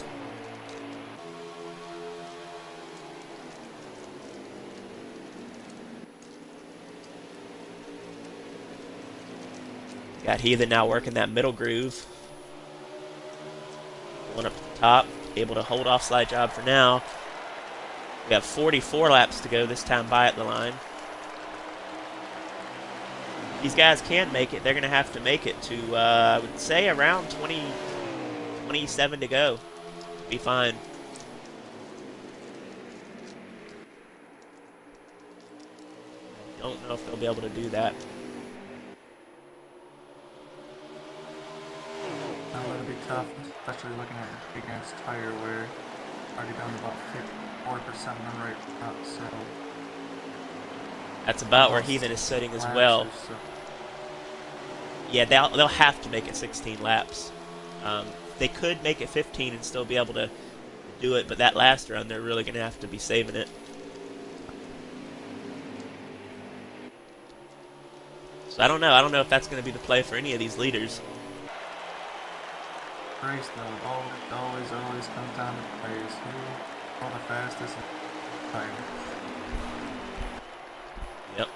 Got Heathen now working that middle groove. Going up to the top. Able to hold off Slide Job for now. We have 44 laps to go this time by at the line. These guys can make it. They're going to have to make it to, I would say, around 27 to go. Be fine. Don't know if they'll be able to do that. That'll be tough, especially looking at Gigant's tire where already down to about 54% on the right front, so... That's about where Heathen is sitting as well. So. Yeah, they'll have to make it 16 laps. They could make it 15 and still be able to do it, but that last run, they're really going to have to be saving it. So I don't know. I don't know if that's going to be the play for any of these leaders. Race though, always comes down to players who are the fastest tires. Yep.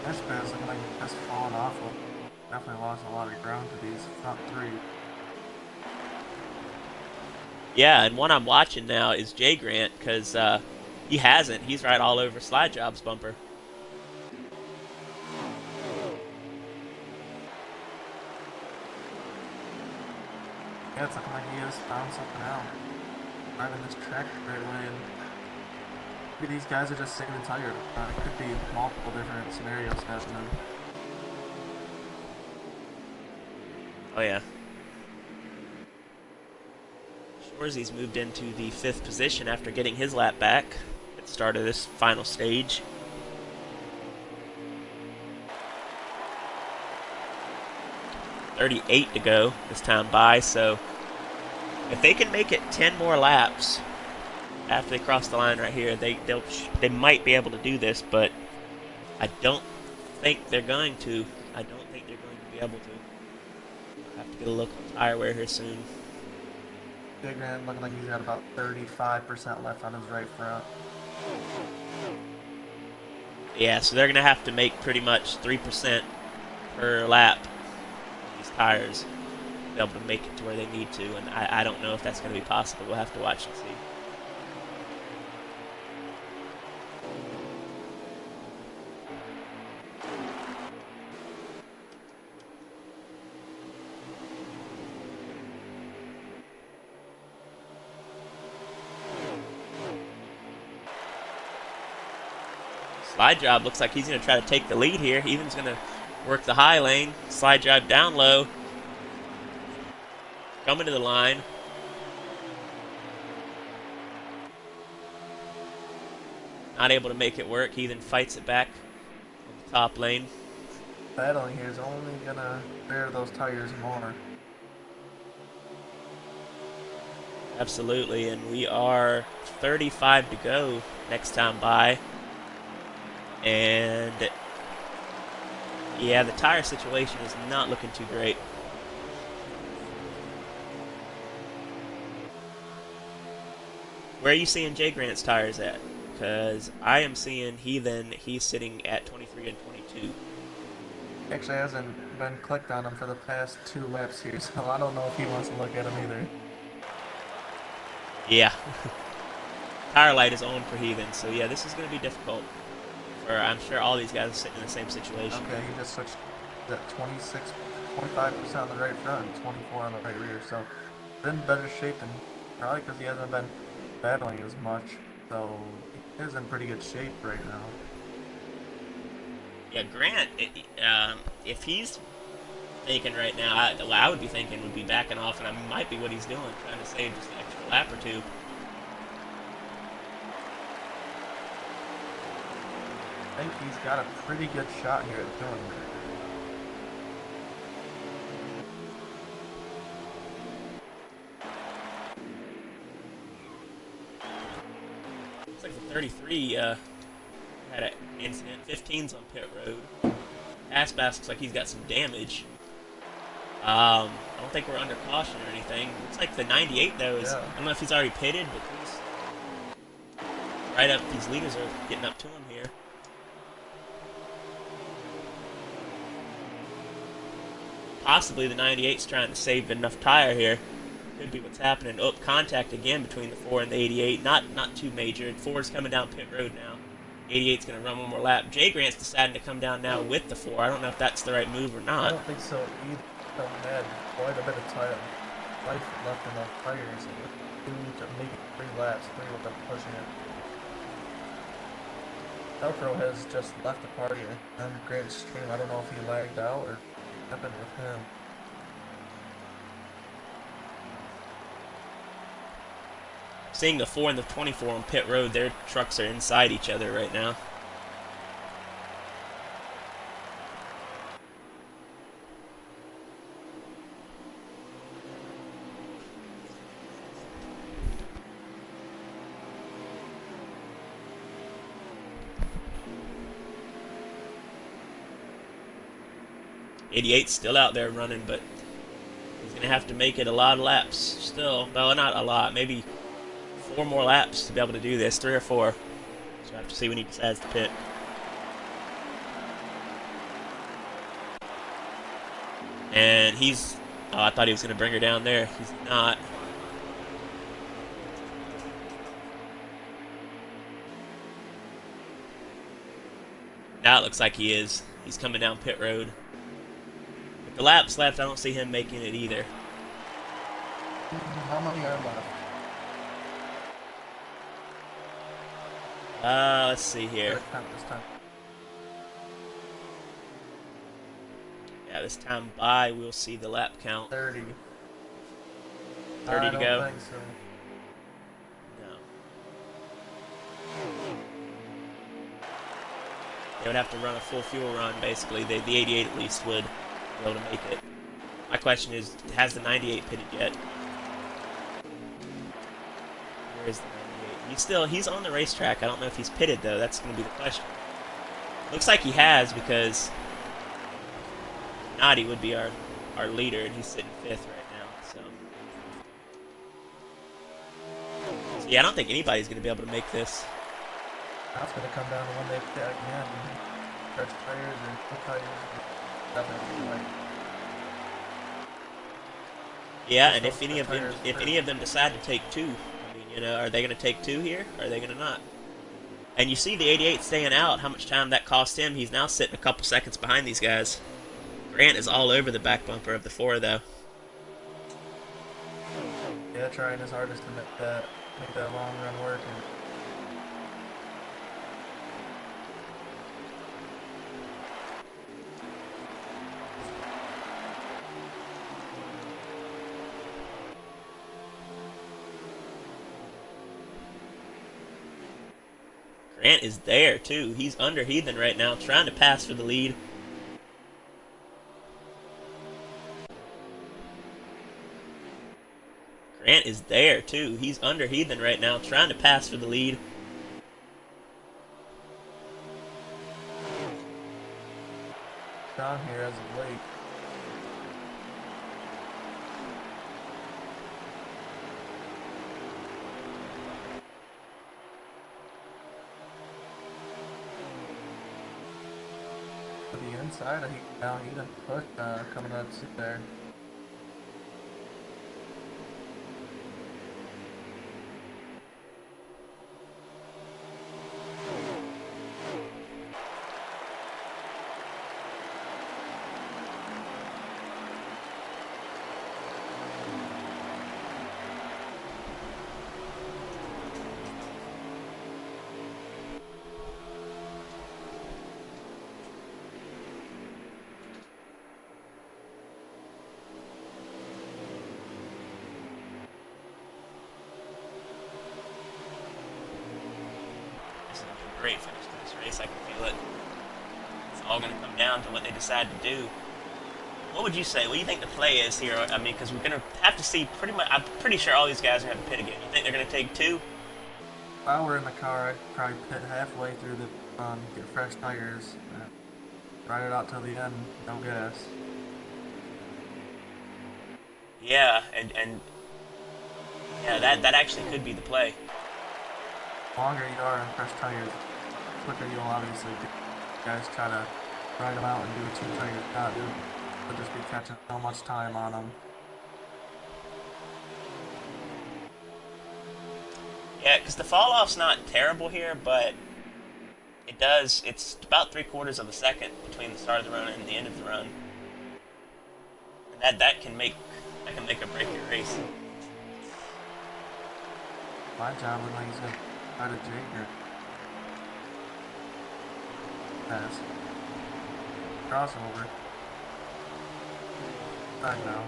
This bad's looking like it's falling off. Definitely lost a lot of ground to these front three. Yeah, and one I'm watching now is Jay Grant, because he hasn't. He's right all over Slide Job's bumper. Yeah, it's looking like he has found something out. Driving this track right away, and maybe these guys are just sick and tired. It could be multiple different scenarios happening. Oh, yeah. Schwarzy's moved into the 5th position after getting his lap back at the start of this final stage. .38 to go this time by, so if they can make it 10 more laps after they cross the line right here, they might be able to do this, but I don't think they're going to. I don't think they're going to be able to. I'll have to get a look on tire wear here soon. Big Man looking like he's got about 35% left on his right front. Yeah, so they're going to have to make pretty much 3% per lap on these tires to be able to make it to where they need to, and I don't know if that's going to be possible. We'll have to watch and see. Slide Job looks like he's going to try to take the lead here. Heathen's going to work the high lane. Slide Job down low. Coming to the line. Not able to make it work. Heathen fights it back on the top lane. Battling here is only going to bear those tires more. Absolutely, and we are 35 to go next time by. And yeah, the tire situation is not looking too great. Where are you seeing Jay Grant's tires at? Because I am seeing he's sitting at 23 and 22. Actually hasn't been clicked on him for the past 2 laps here, so I don't know if he wants to look at him either. Yeah. Tire light is on for Heathen, so yeah, this is going to be difficult. I'm sure all these guys are sitting in the same situation. Okay, he just switched that 25% on the right front and 24 on the right rear. So in better shape than probably because he hasn't been battling as much. So he is in pretty good shape right now. Yeah, Grant, if he's thinking right now, what I would be thinking would be backing off, and that might be what he's doing, trying to save just an extra lap or two. I think he's got a pretty good shot here at doing it. Looks like the 33 had an incident. 15's on pit road. Aspas looks like he's got some damage. I don't think we're under caution or anything. Looks like the 98 though is, I don't know if he's already pitted, but he's right up. These leaders are getting up to him here. Possibly the 98's trying to save enough tire here. Could be what's happening. Oh, contact again between the 4 and the 88. Not too major. 4's coming down pit road now. 88's going to run one more lap. Jay Grant's deciding to come down now with the 4. I don't know if that's the right move or not. I don't think so either. They had quite a bit of tire life left in the tires. Two to maybe 3 laps. 3 with them pushing it. Velcro has just left the party on Grant's stream. I don't know if he lagged out or what happened with him. Seeing the 4 and the 24 on pit road, their trucks are inside each other right now. '88's still out there running, but he's going to have to make it a lot of laps still. Well, not a lot, maybe 4 more laps to be able to do this, 3 or 4. So I have to see when he decides to pit. And he's, oh, I thought he was going to bring her down there. He's not. Now it looks like he is. He's coming down pit road. With the laps left, I don't see him making it either. How many are left? Let's see here. Yeah, this time by, we'll see the lap count. 30. 30 to go. I don't think so. No. They would have to run a full fuel run, basically. The 88 at least would be able to make it. My question is, has the 98 pitted yet? Where is the 98? He's on the racetrack. I don't know if he's pitted, though. That's going to be the question. Looks like he has, because if not, he would be our leader, and he's sitting 5th right now. So yeah, I don't think anybody's going to be able to make this. That's going to come down to when they pit again. Fresh tires and full tires. Definitely like. Yeah, and if any of them decide to take 2, I mean, you know, are they going to take 2 here? Or are they going to not? And you see the 88 staying out. How much time that cost him? He's now sitting a couple seconds behind these guys. Grant is all over the back bumper of the 4, though. Yeah, trying his hardest to make that long run work. And Grant is there, too. He's under Heathen right now, trying to pass for the lead. Grant is there, too. He's under Heathen right now, trying to pass for the lead. down here as of late. To the inside, now he didn't push coming out there. great finish to this race. I can feel it. It's all going to come down to what they decide to do. What would you say? What do you think the play is here? I mean, because we're going to have to see pretty much. I'm pretty sure all these guys are going to pit again. You think they're going to take 2? If I were in the car, I'd probably pit halfway through the get fresh tires, and ride it out till the end, no gas. Yeah, and yeah, that actually could be the play. The longer you are on fresh tires, the quicker you'll obviously get. Guys try to ride them out and do a 2-tire shot, dude. They'll just be catching so much time on them. Yeah, because the fall off's not terrible here, but it does. It's about 3/4 of a second between the start of the run and the end of the run, and that can make or break your race. My job looked like he's gonna try to jig her. Pass. Crossover. Back now.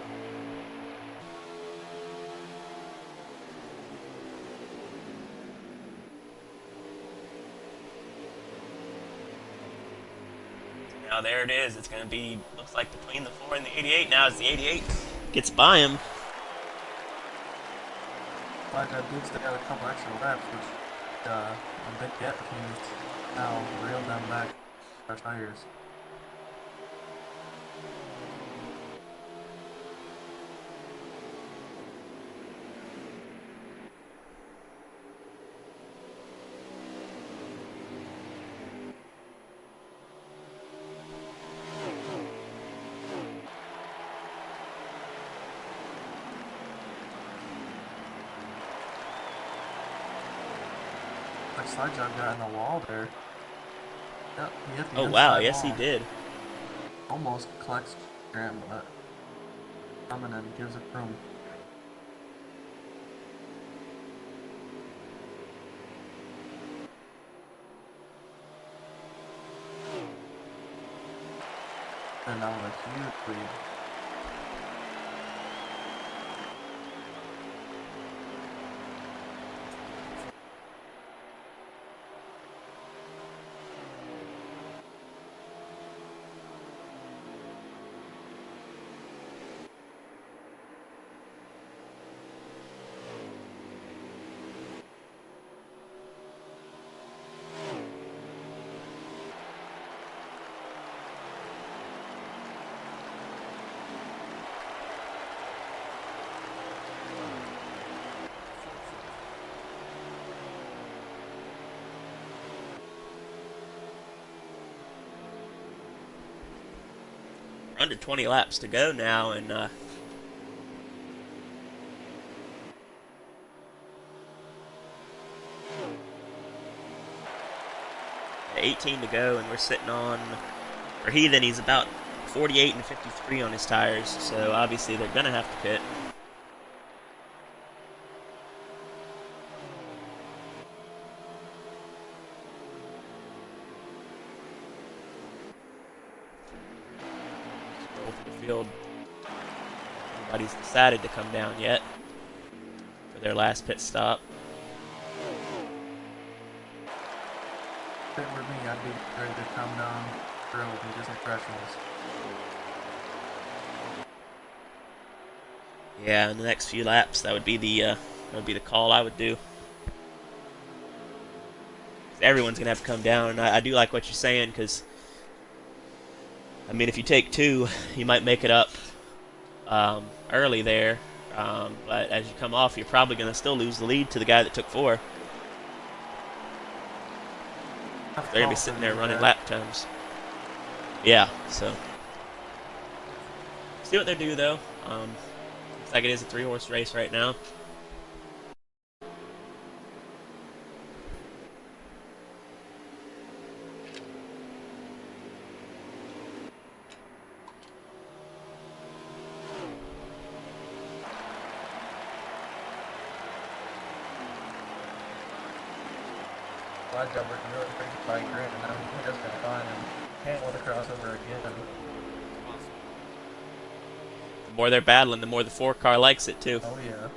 Now there it is. It's going to be, looks like between the 4 and the 88. Now as the 88 gets by him. But I did still got a couple extra laps, which a big gap between these now reeled them back fresh tires. Like slide job got in the wall there. Yep, he hit the Oh wow, inside yes he wall. did. Almost collects Graham, but coming in gives it room. And now with a huge lead. Under 20 laps to go now, and 18 to go, and we're sitting on, for Heathen, he's about 48 and 53 on his tires, so obviously they're going to have to pit. Roll for the field. Nobody's decided to come down yet for their last pit stop. If it were me, I'd be ready to come down early and get some fresh ones. Yeah, in the next few laps, that would be the call I would do. Everyone's gonna have to come down, and I do like what you're saying, because I mean, if you take 2, you might make it up early there, but as you come off, you're probably gonna still lose the lead to the guy that took 4. They're gonna be sitting there running lap times. Yeah, so see what they do though. Looks like it is a 3-horse race right now. Slide job working really pretty by Grant, and now he just got fine and can't let the crossover again. The more they're battling, the more the 4 car likes it too. Oh yeah.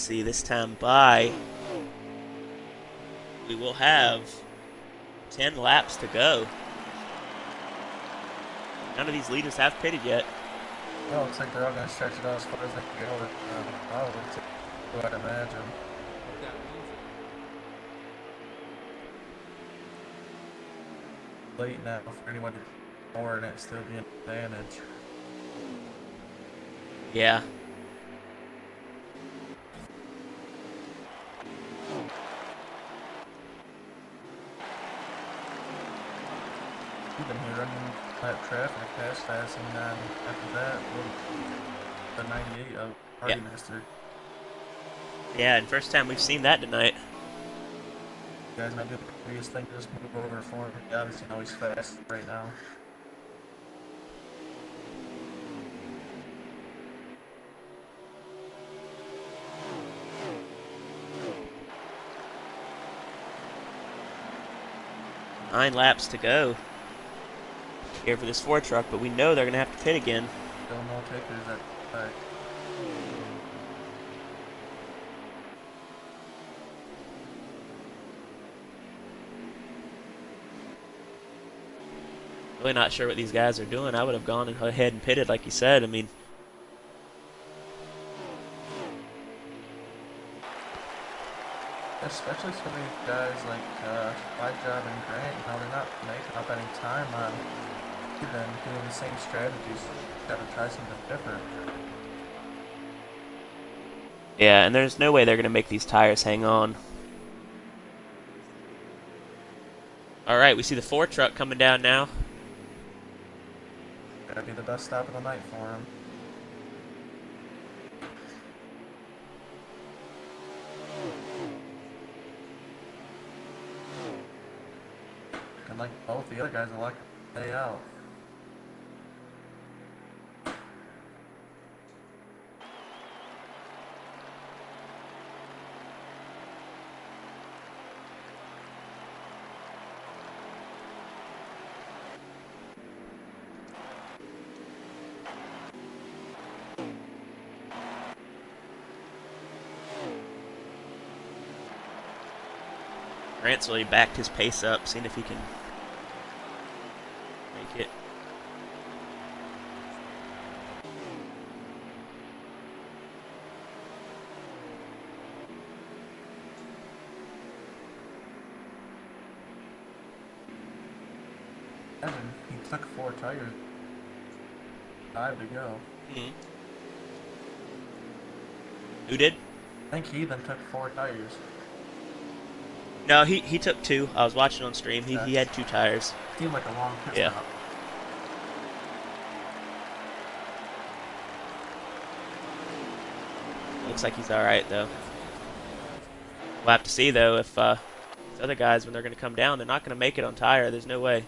see this time by. We will have 10 laps to go. None of these leaders have pitted yet. Well, it looks like they're all going to stretch it out as far as they can go. Probably too, I'd imagine. Late now for anyone to more and it still be an advantage. Yeah. Even here running that traffic fast, and then after that, the 98 of Party Yeah. Master. Yeah, and first time we've seen that tonight. You guys might do the previous thing, just move over for him. Yeah, obviously, you know he's fast right now. Nine laps to go here for this Ford truck, but we know they're going to have to pit again. Still no takers at back. Really not sure what these guys are doing. I would have gone ahead and pitted like you said. I mean, Especially some of these guys like Flyjob and Grant, you know, they're not making up any time on even doing the same strategies. Gotta try something different. yeah, and there's no way they're going to make these tires hang on. All right, we see the Ford truck coming down now. Gotta be the best stop of the night for him. And like both the other guys elect to stay out. Grant's really backed his pace up, seeing if he can make it. Evan, he took 4 tires. 5 to go. Mhm. Who did? I think he then took 4 tires. No, he took 2. I was watching on stream. He had 2 tires. Seemed like a long pit Yeah. stop. Looks like he's all right though. We'll have to see though if these other guys, when they're going to come down, they're not going to make it on tire. There's no way.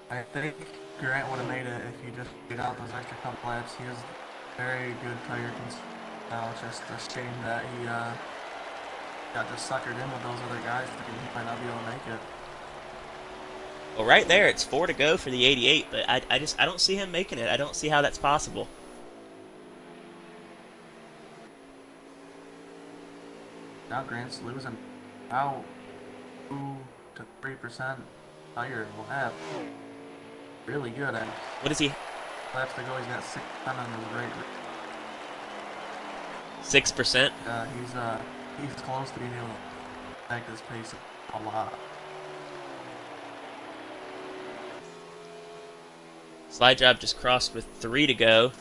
I think Grant would have made it if he just get out those extra couple laps. He has very good tire control. Now it's just a shame that he got just suckered in with those other guys, thinking he might not be able to make it. Well, right there, it's 4 to go for the 88, but I don't see him making it. I don't see how that's possible. Now Grant's losing about 2 to 3% tire lap. Really good at What is he? laps to go. He's got 6 on his right. 6%? He's close to being able to back this pace a lot. Slide job just crossed with 3 to go.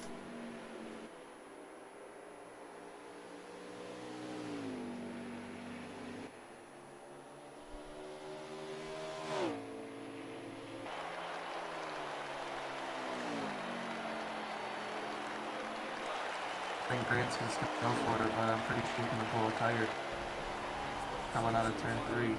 I think Grant's just gonna go for it, but I'm pretty sure he's gonna pull a tire coming out of turn 3.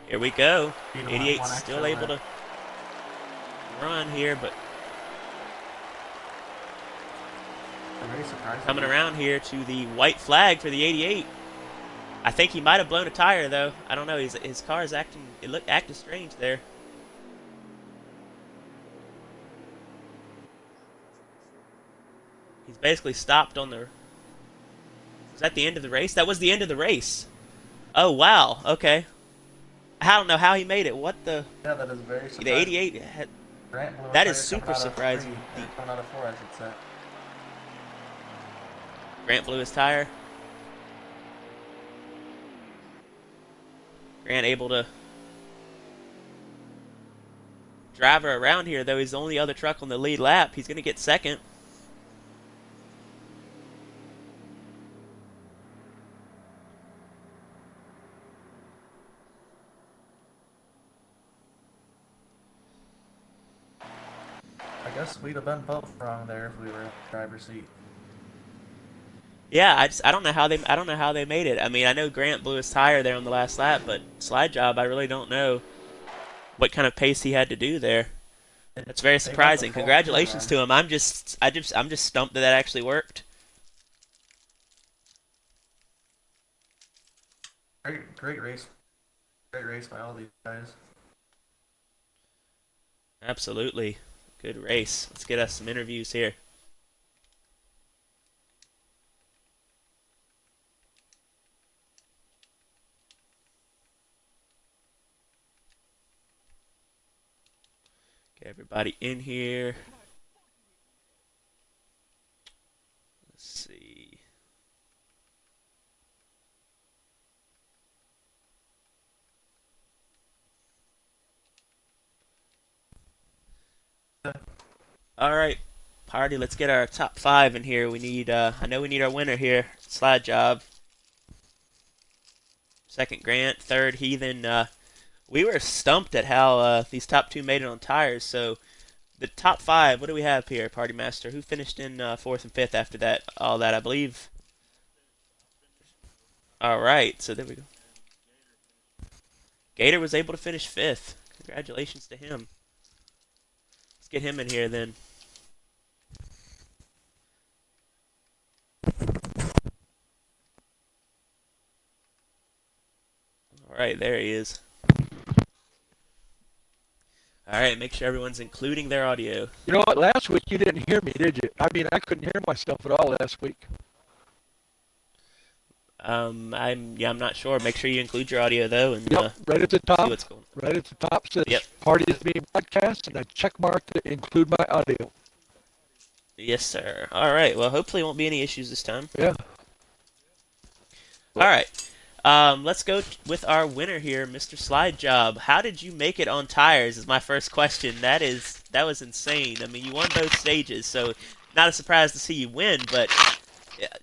Here we go. He don't 88 want one still extra able lap. to run here, but surprising. Coming around here to the white flag for the 88. I think he might have blown a tire though. I don't know. His car is acting strange there. He's basically stopped on the. Was that the end of the race? That was the end of the race. Oh wow. Okay. I don't know how he made it. What the? Yeah, that is very surprising. The 88. That is super surprising. Coming out of 4, I should say. Grant blew his tire. Grant able to drive her around here, though he's the only other truck on the lead lap. He's going to get second. I guess we'd have been both wrong there if we were in the driver's seat. Yeah, I don't know how they made it. I mean, I know Grant blew his tire there on the last lap, but Slide Job, I really don't know what kind of pace he had to do there. That's very surprising. Congratulations to him. I'm just stumped that actually worked. Great race by all these guys. Absolutely, good race. Let's get us some interviews here. Get everybody in here. Let's see. All right, party. Let's get our top 5 in here. We need. I know we need our winner here. Slide Job. Second, Grant. Third, Heathen. We were stumped at how these top 2 made it on tires. So the top 5. What do we have here, Party Master? Who finished in 4th and 5th after that? All that, I believe. All right. So there we go. Gator was able to finish 5th. Congratulations to him. Let's get him in here then. All right, there he is. All right, make sure everyone's including their audio. You know what? Last week you didn't hear me, did you? I mean, I couldn't hear myself at all last week. I'm not sure. Make sure you include your audio though, and Right at the top. see what's going on. Right at the top says Yep. "Party is being broadcast," and I check mark to include my audio. Yes, sir. All right. Well, hopefully, won't be any issues this time. Yeah. All right. Let's go with our winner here, Mr. Slide Job. How did you make it on tires? Is my first question. That was insane. I mean, you won both stages, so not a surprise to see you win. But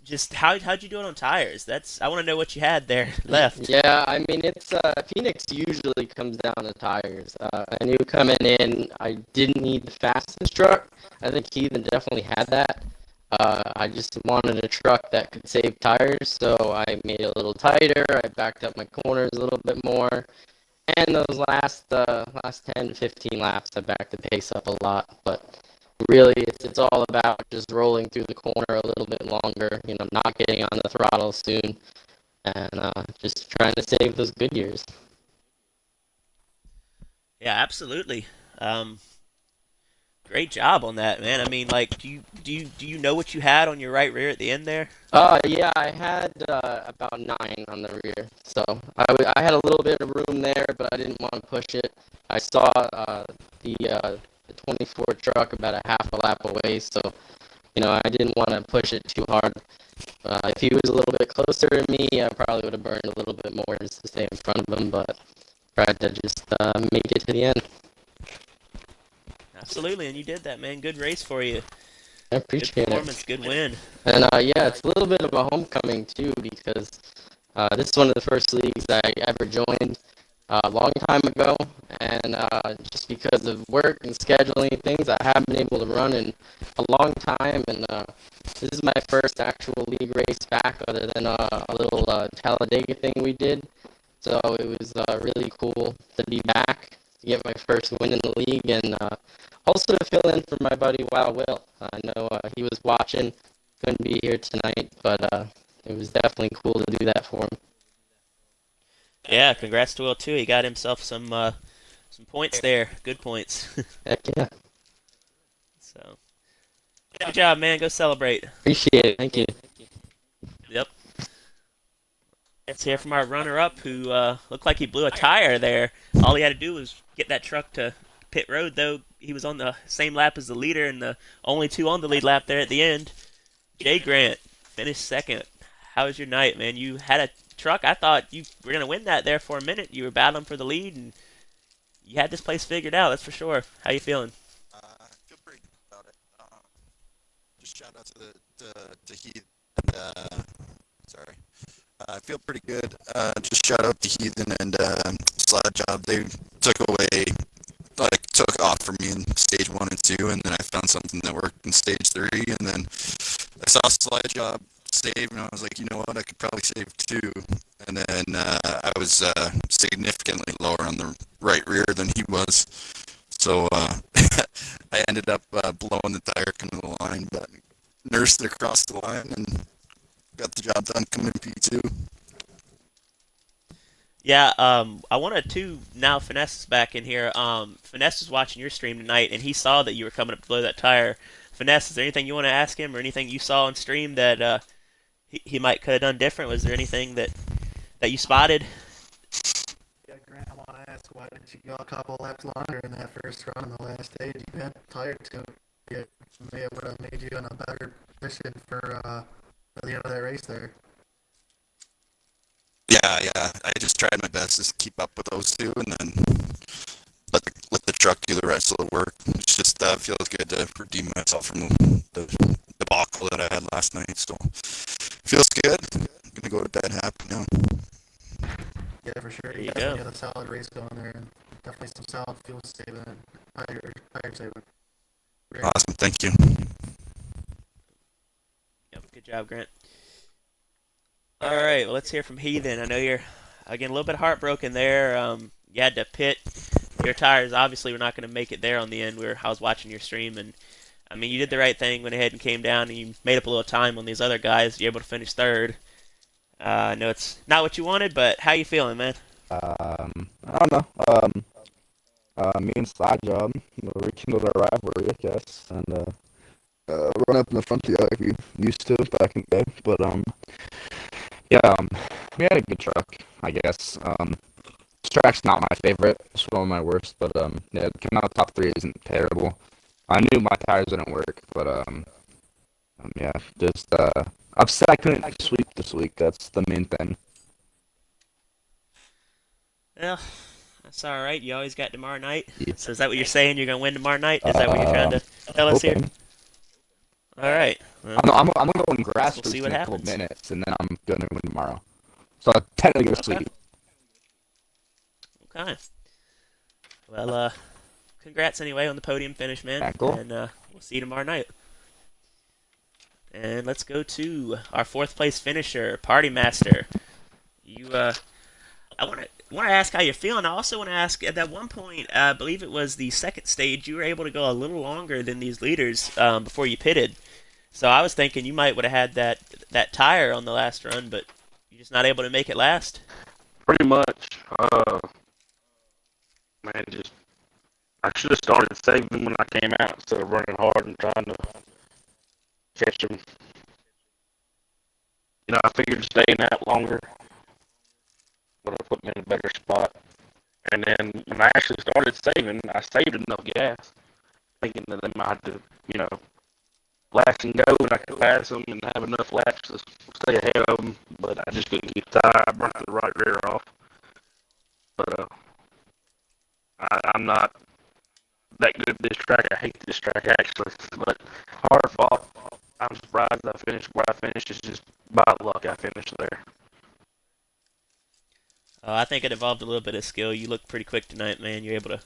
just how'd you do it on tires? I want to know what you had there left. Yeah, I mean, it's Phoenix usually comes down to tires. I knew coming in I didn't need the fastest truck. I think Heathen definitely had that. I just wanted a truck that could save tires, so I made it a little tighter. I backed up my corners a little bit more. And those last 10 to 15 laps, I backed the pace up a lot. But really, it's all about just rolling through the corner a little bit longer, not getting on the throttle soon, and just trying to save those good years. Yeah, absolutely. Great job on that, man. I mean, like, do you know what you had on your right rear at the end there? Yeah, I had about 9 on the rear, so I had a little bit of room there, but I didn't want to push it. I saw the 24 truck about a half a lap away, so I didn't want to push it too hard. If he was a little bit closer to me, I probably would have burned a little bit more just to stay in front of him, but tried to just make it to the end. Absolutely, and you did that, man. Good race for you. I appreciate Good performance, it. good win. And yeah, it's a little bit of a homecoming too, because this is one of the first leagues I ever joined a long time ago, and just because of work and scheduling things, I haven't been able to run in a long time, and this is my first actual league race back, other than a little Talladega thing we did. So it was really cool to be back, to get my first win in the league, and also to fill in for my buddy Wow Will. I know he was watching, couldn't be here tonight, but it was definitely cool to do that for him. Yeah, congrats to Will too. He got himself some points there. Good points. Heck yeah. So good job, man. Go celebrate. Appreciate it. Thank you. Yep. Let's hear from our runner-up who looked like he blew a tire there. All he had to do was get that truck to pit road, though. He was on the same lap as the leader and the only two on the lead lap there at the end. Jay Grant finished second. How was your night, man? You had a truck. I thought you were going to win that there for a minute. You were battling for the lead, and you had this place figured out, that's for sure. How you feeling? I feel pretty good about it. Just shout out to Heath. Sorry. I feel pretty good. Just shout out to Heathen and Slide Job. They took off for me in stage 1 and 2, and then I found something that worked in stage 3, and then I saw Slide Job save, and I was like, you know what, I could probably save 2. And then I was significantly lower on the right rear than he was. So I ended up blowing the tire coming to the line, but nursed it across the line and got the job done coming P2. Yeah, I wanted to, now Finesse is back in here. Finesse was watching your stream tonight, and he saw that you were coming up to blow that tire. Finesse, is there anything you want to ask him or anything you saw on stream that he might could have done different? Was there anything that you spotted? Yeah, Grant, I want to ask, why did you go a couple laps longer in that first run on the last stage? You had tired to it. May would have made you in a better position for the end of that race there. Yeah. I just tried my best to keep up with those two, and then let the truck do the rest of the work. It just feels good to redeem myself from the debacle that I had last night. So feels good. I'm gonna go to bed happy now. Yeah, for sure. There you You go. definitely got a solid race going there, and definitely some solid fuel saving and tire saving. Great. Awesome, thank you. Yep, good job, Grant. All right, well, let's hear from Heathen. I know you're, again, a little bit heartbroken there. You had to pit. Your tires obviously were not going to make it there on the end. I was watching your stream, and I mean, you did the right thing, went ahead and came down, and you made up a little time on these other guys. You're able to finish third. I know it's not what you wanted, but how you feeling, man? I don't know. Me and Slide Job rekindled our rivalry, I guess, and run up in the front of the like we used to back in the day. But yeah, we had a good truck, I guess. This track's not my favorite. It's one of my worst, but yeah, coming out top 3 isn't terrible. I knew my tires didn't work, but yeah, just upset I couldn't sweep this week. That's the main thing. Well, that's all right. You always got tomorrow night. Yeah. So is that what you're saying? You're going to win tomorrow night? Is that what you're trying to tell us here? Hoping. All right. Well, I'm gonna go in grassroots see what in a couple happens. minutes, and then I'm gonna win tomorrow. So I'm technically gonna Okay. sleep. Okay. Well, congrats anyway on the podium finish, man. Yeah, cool. And we'll see you tomorrow night. And let's go to our 4th place finisher, Party Master. I want to ask how you're feeling. I also want to ask, at that one point, I believe it was the second stage, you were able to go a little longer than these leaders before you pitted. So I was thinking you might would have had that tire on the last run, but you're just not able to make it last. Pretty much. Man, I should have started saving when I came out instead of running hard and trying to catch them. You know, I figured staying out longer would have put me in a better spot. And then when I actually started saving, I saved enough gas, thinking that they might have to, you know, laps and go, and I could pass them and have enough laps to stay ahead of them. But I just couldn't keep the tire. I burnt the right rear off. But I'm not that good at this track. I hate this track, actually. But hard fought. I'm surprised I finished where I finished. It's just by luck I finished there. I think it involved a little bit of skill. You looked pretty quick tonight, man. You're able to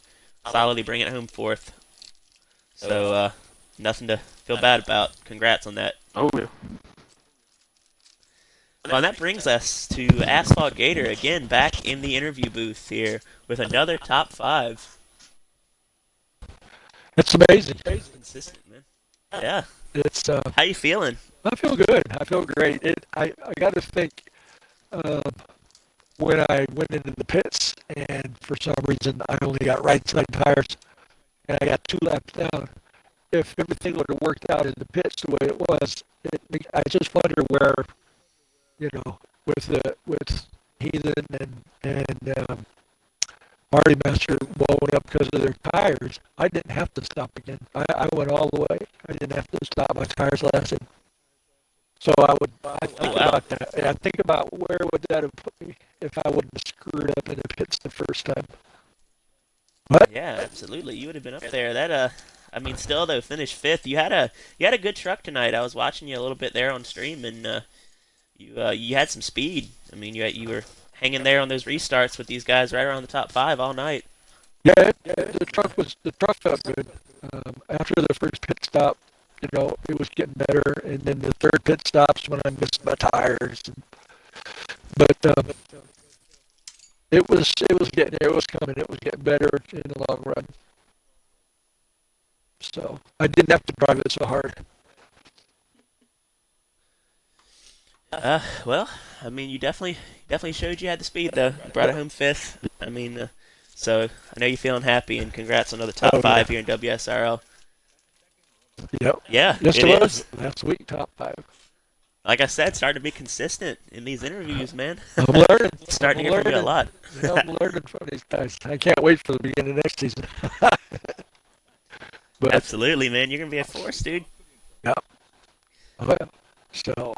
solidly bring it home 4th. So, nothing to feel bad about. Congrats on that. Oh, yeah. Well, and that brings us to Asphalt Gator, again, back in the interview booth here with another top 5. It's amazing. Consistent, man. Yeah. It's How you feeling? I feel good. I feel great. I got to think um, when I went into the pits, and for some reason I only got right side tires, and I got 2 laps down. If everything would have worked out in the pits the way it was, I just wonder where, with Heathen and Marty Master blowing up because of their tires, I didn't have to stop again. I went all the way. I didn't have to stop. My tires lasted. So I think about that. And I think about where would that have put me if I wouldn't have screwed up in the pits the first time. What? Yeah, absolutely. You would have been up there. That I mean, still though, finished fifth. You had a good truck tonight. I was watching you a little bit there on stream, and you had some speed. I mean, you were hanging there on those restarts with these guys right around the top 5 all night. Yeah, the truck felt good. After the first pit stop, it was getting better, and then the third pit stops when I missed my tires. But it was getting there. It was coming. It was getting better in the long run. So I didn't have to drive it so hard. Well, I mean, you definitely showed you had the speed though. You brought it home fifth. I mean, so I know you're feeling happy, and congrats on another top 5 here in WSRL. Yep. Yeah, Yes, it it is. was. Last week, top 5. Like I said, starting to be consistent in these interviews, man. I'm learning. Starting to hear from you a lot. I'm learning from these guys. I can't wait for the beginning of next season. But Absolutely, man. You're gonna be a force, dude. Yep. Well, so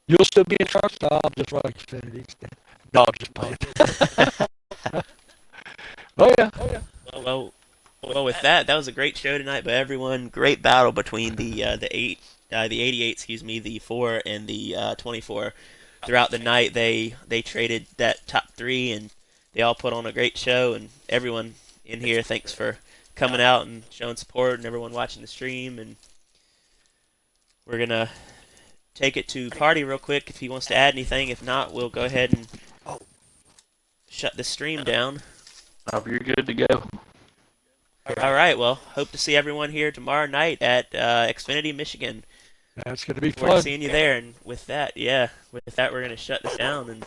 you'll still be in trucks? No, I'm just running Xfinity. No, I'm just playing. Oh yeah. Well, with that was a great show tonight by everyone. Great battle between the 88, excuse me, the 4 and the 24. Throughout the night, they traded that top 3, and they all put on a great show. And everyone in here, thanks for coming out and showing support, and everyone watching the stream. And we're gonna take it to Party real quick if he wants to add anything. If not, we'll go ahead and shut the stream down. Oh, you're good to go. All right. Well, hope to see everyone here tomorrow night at Xfinity, Michigan. That's gonna be Look forward to fun. seeing you there. And with that, we're gonna shut this down and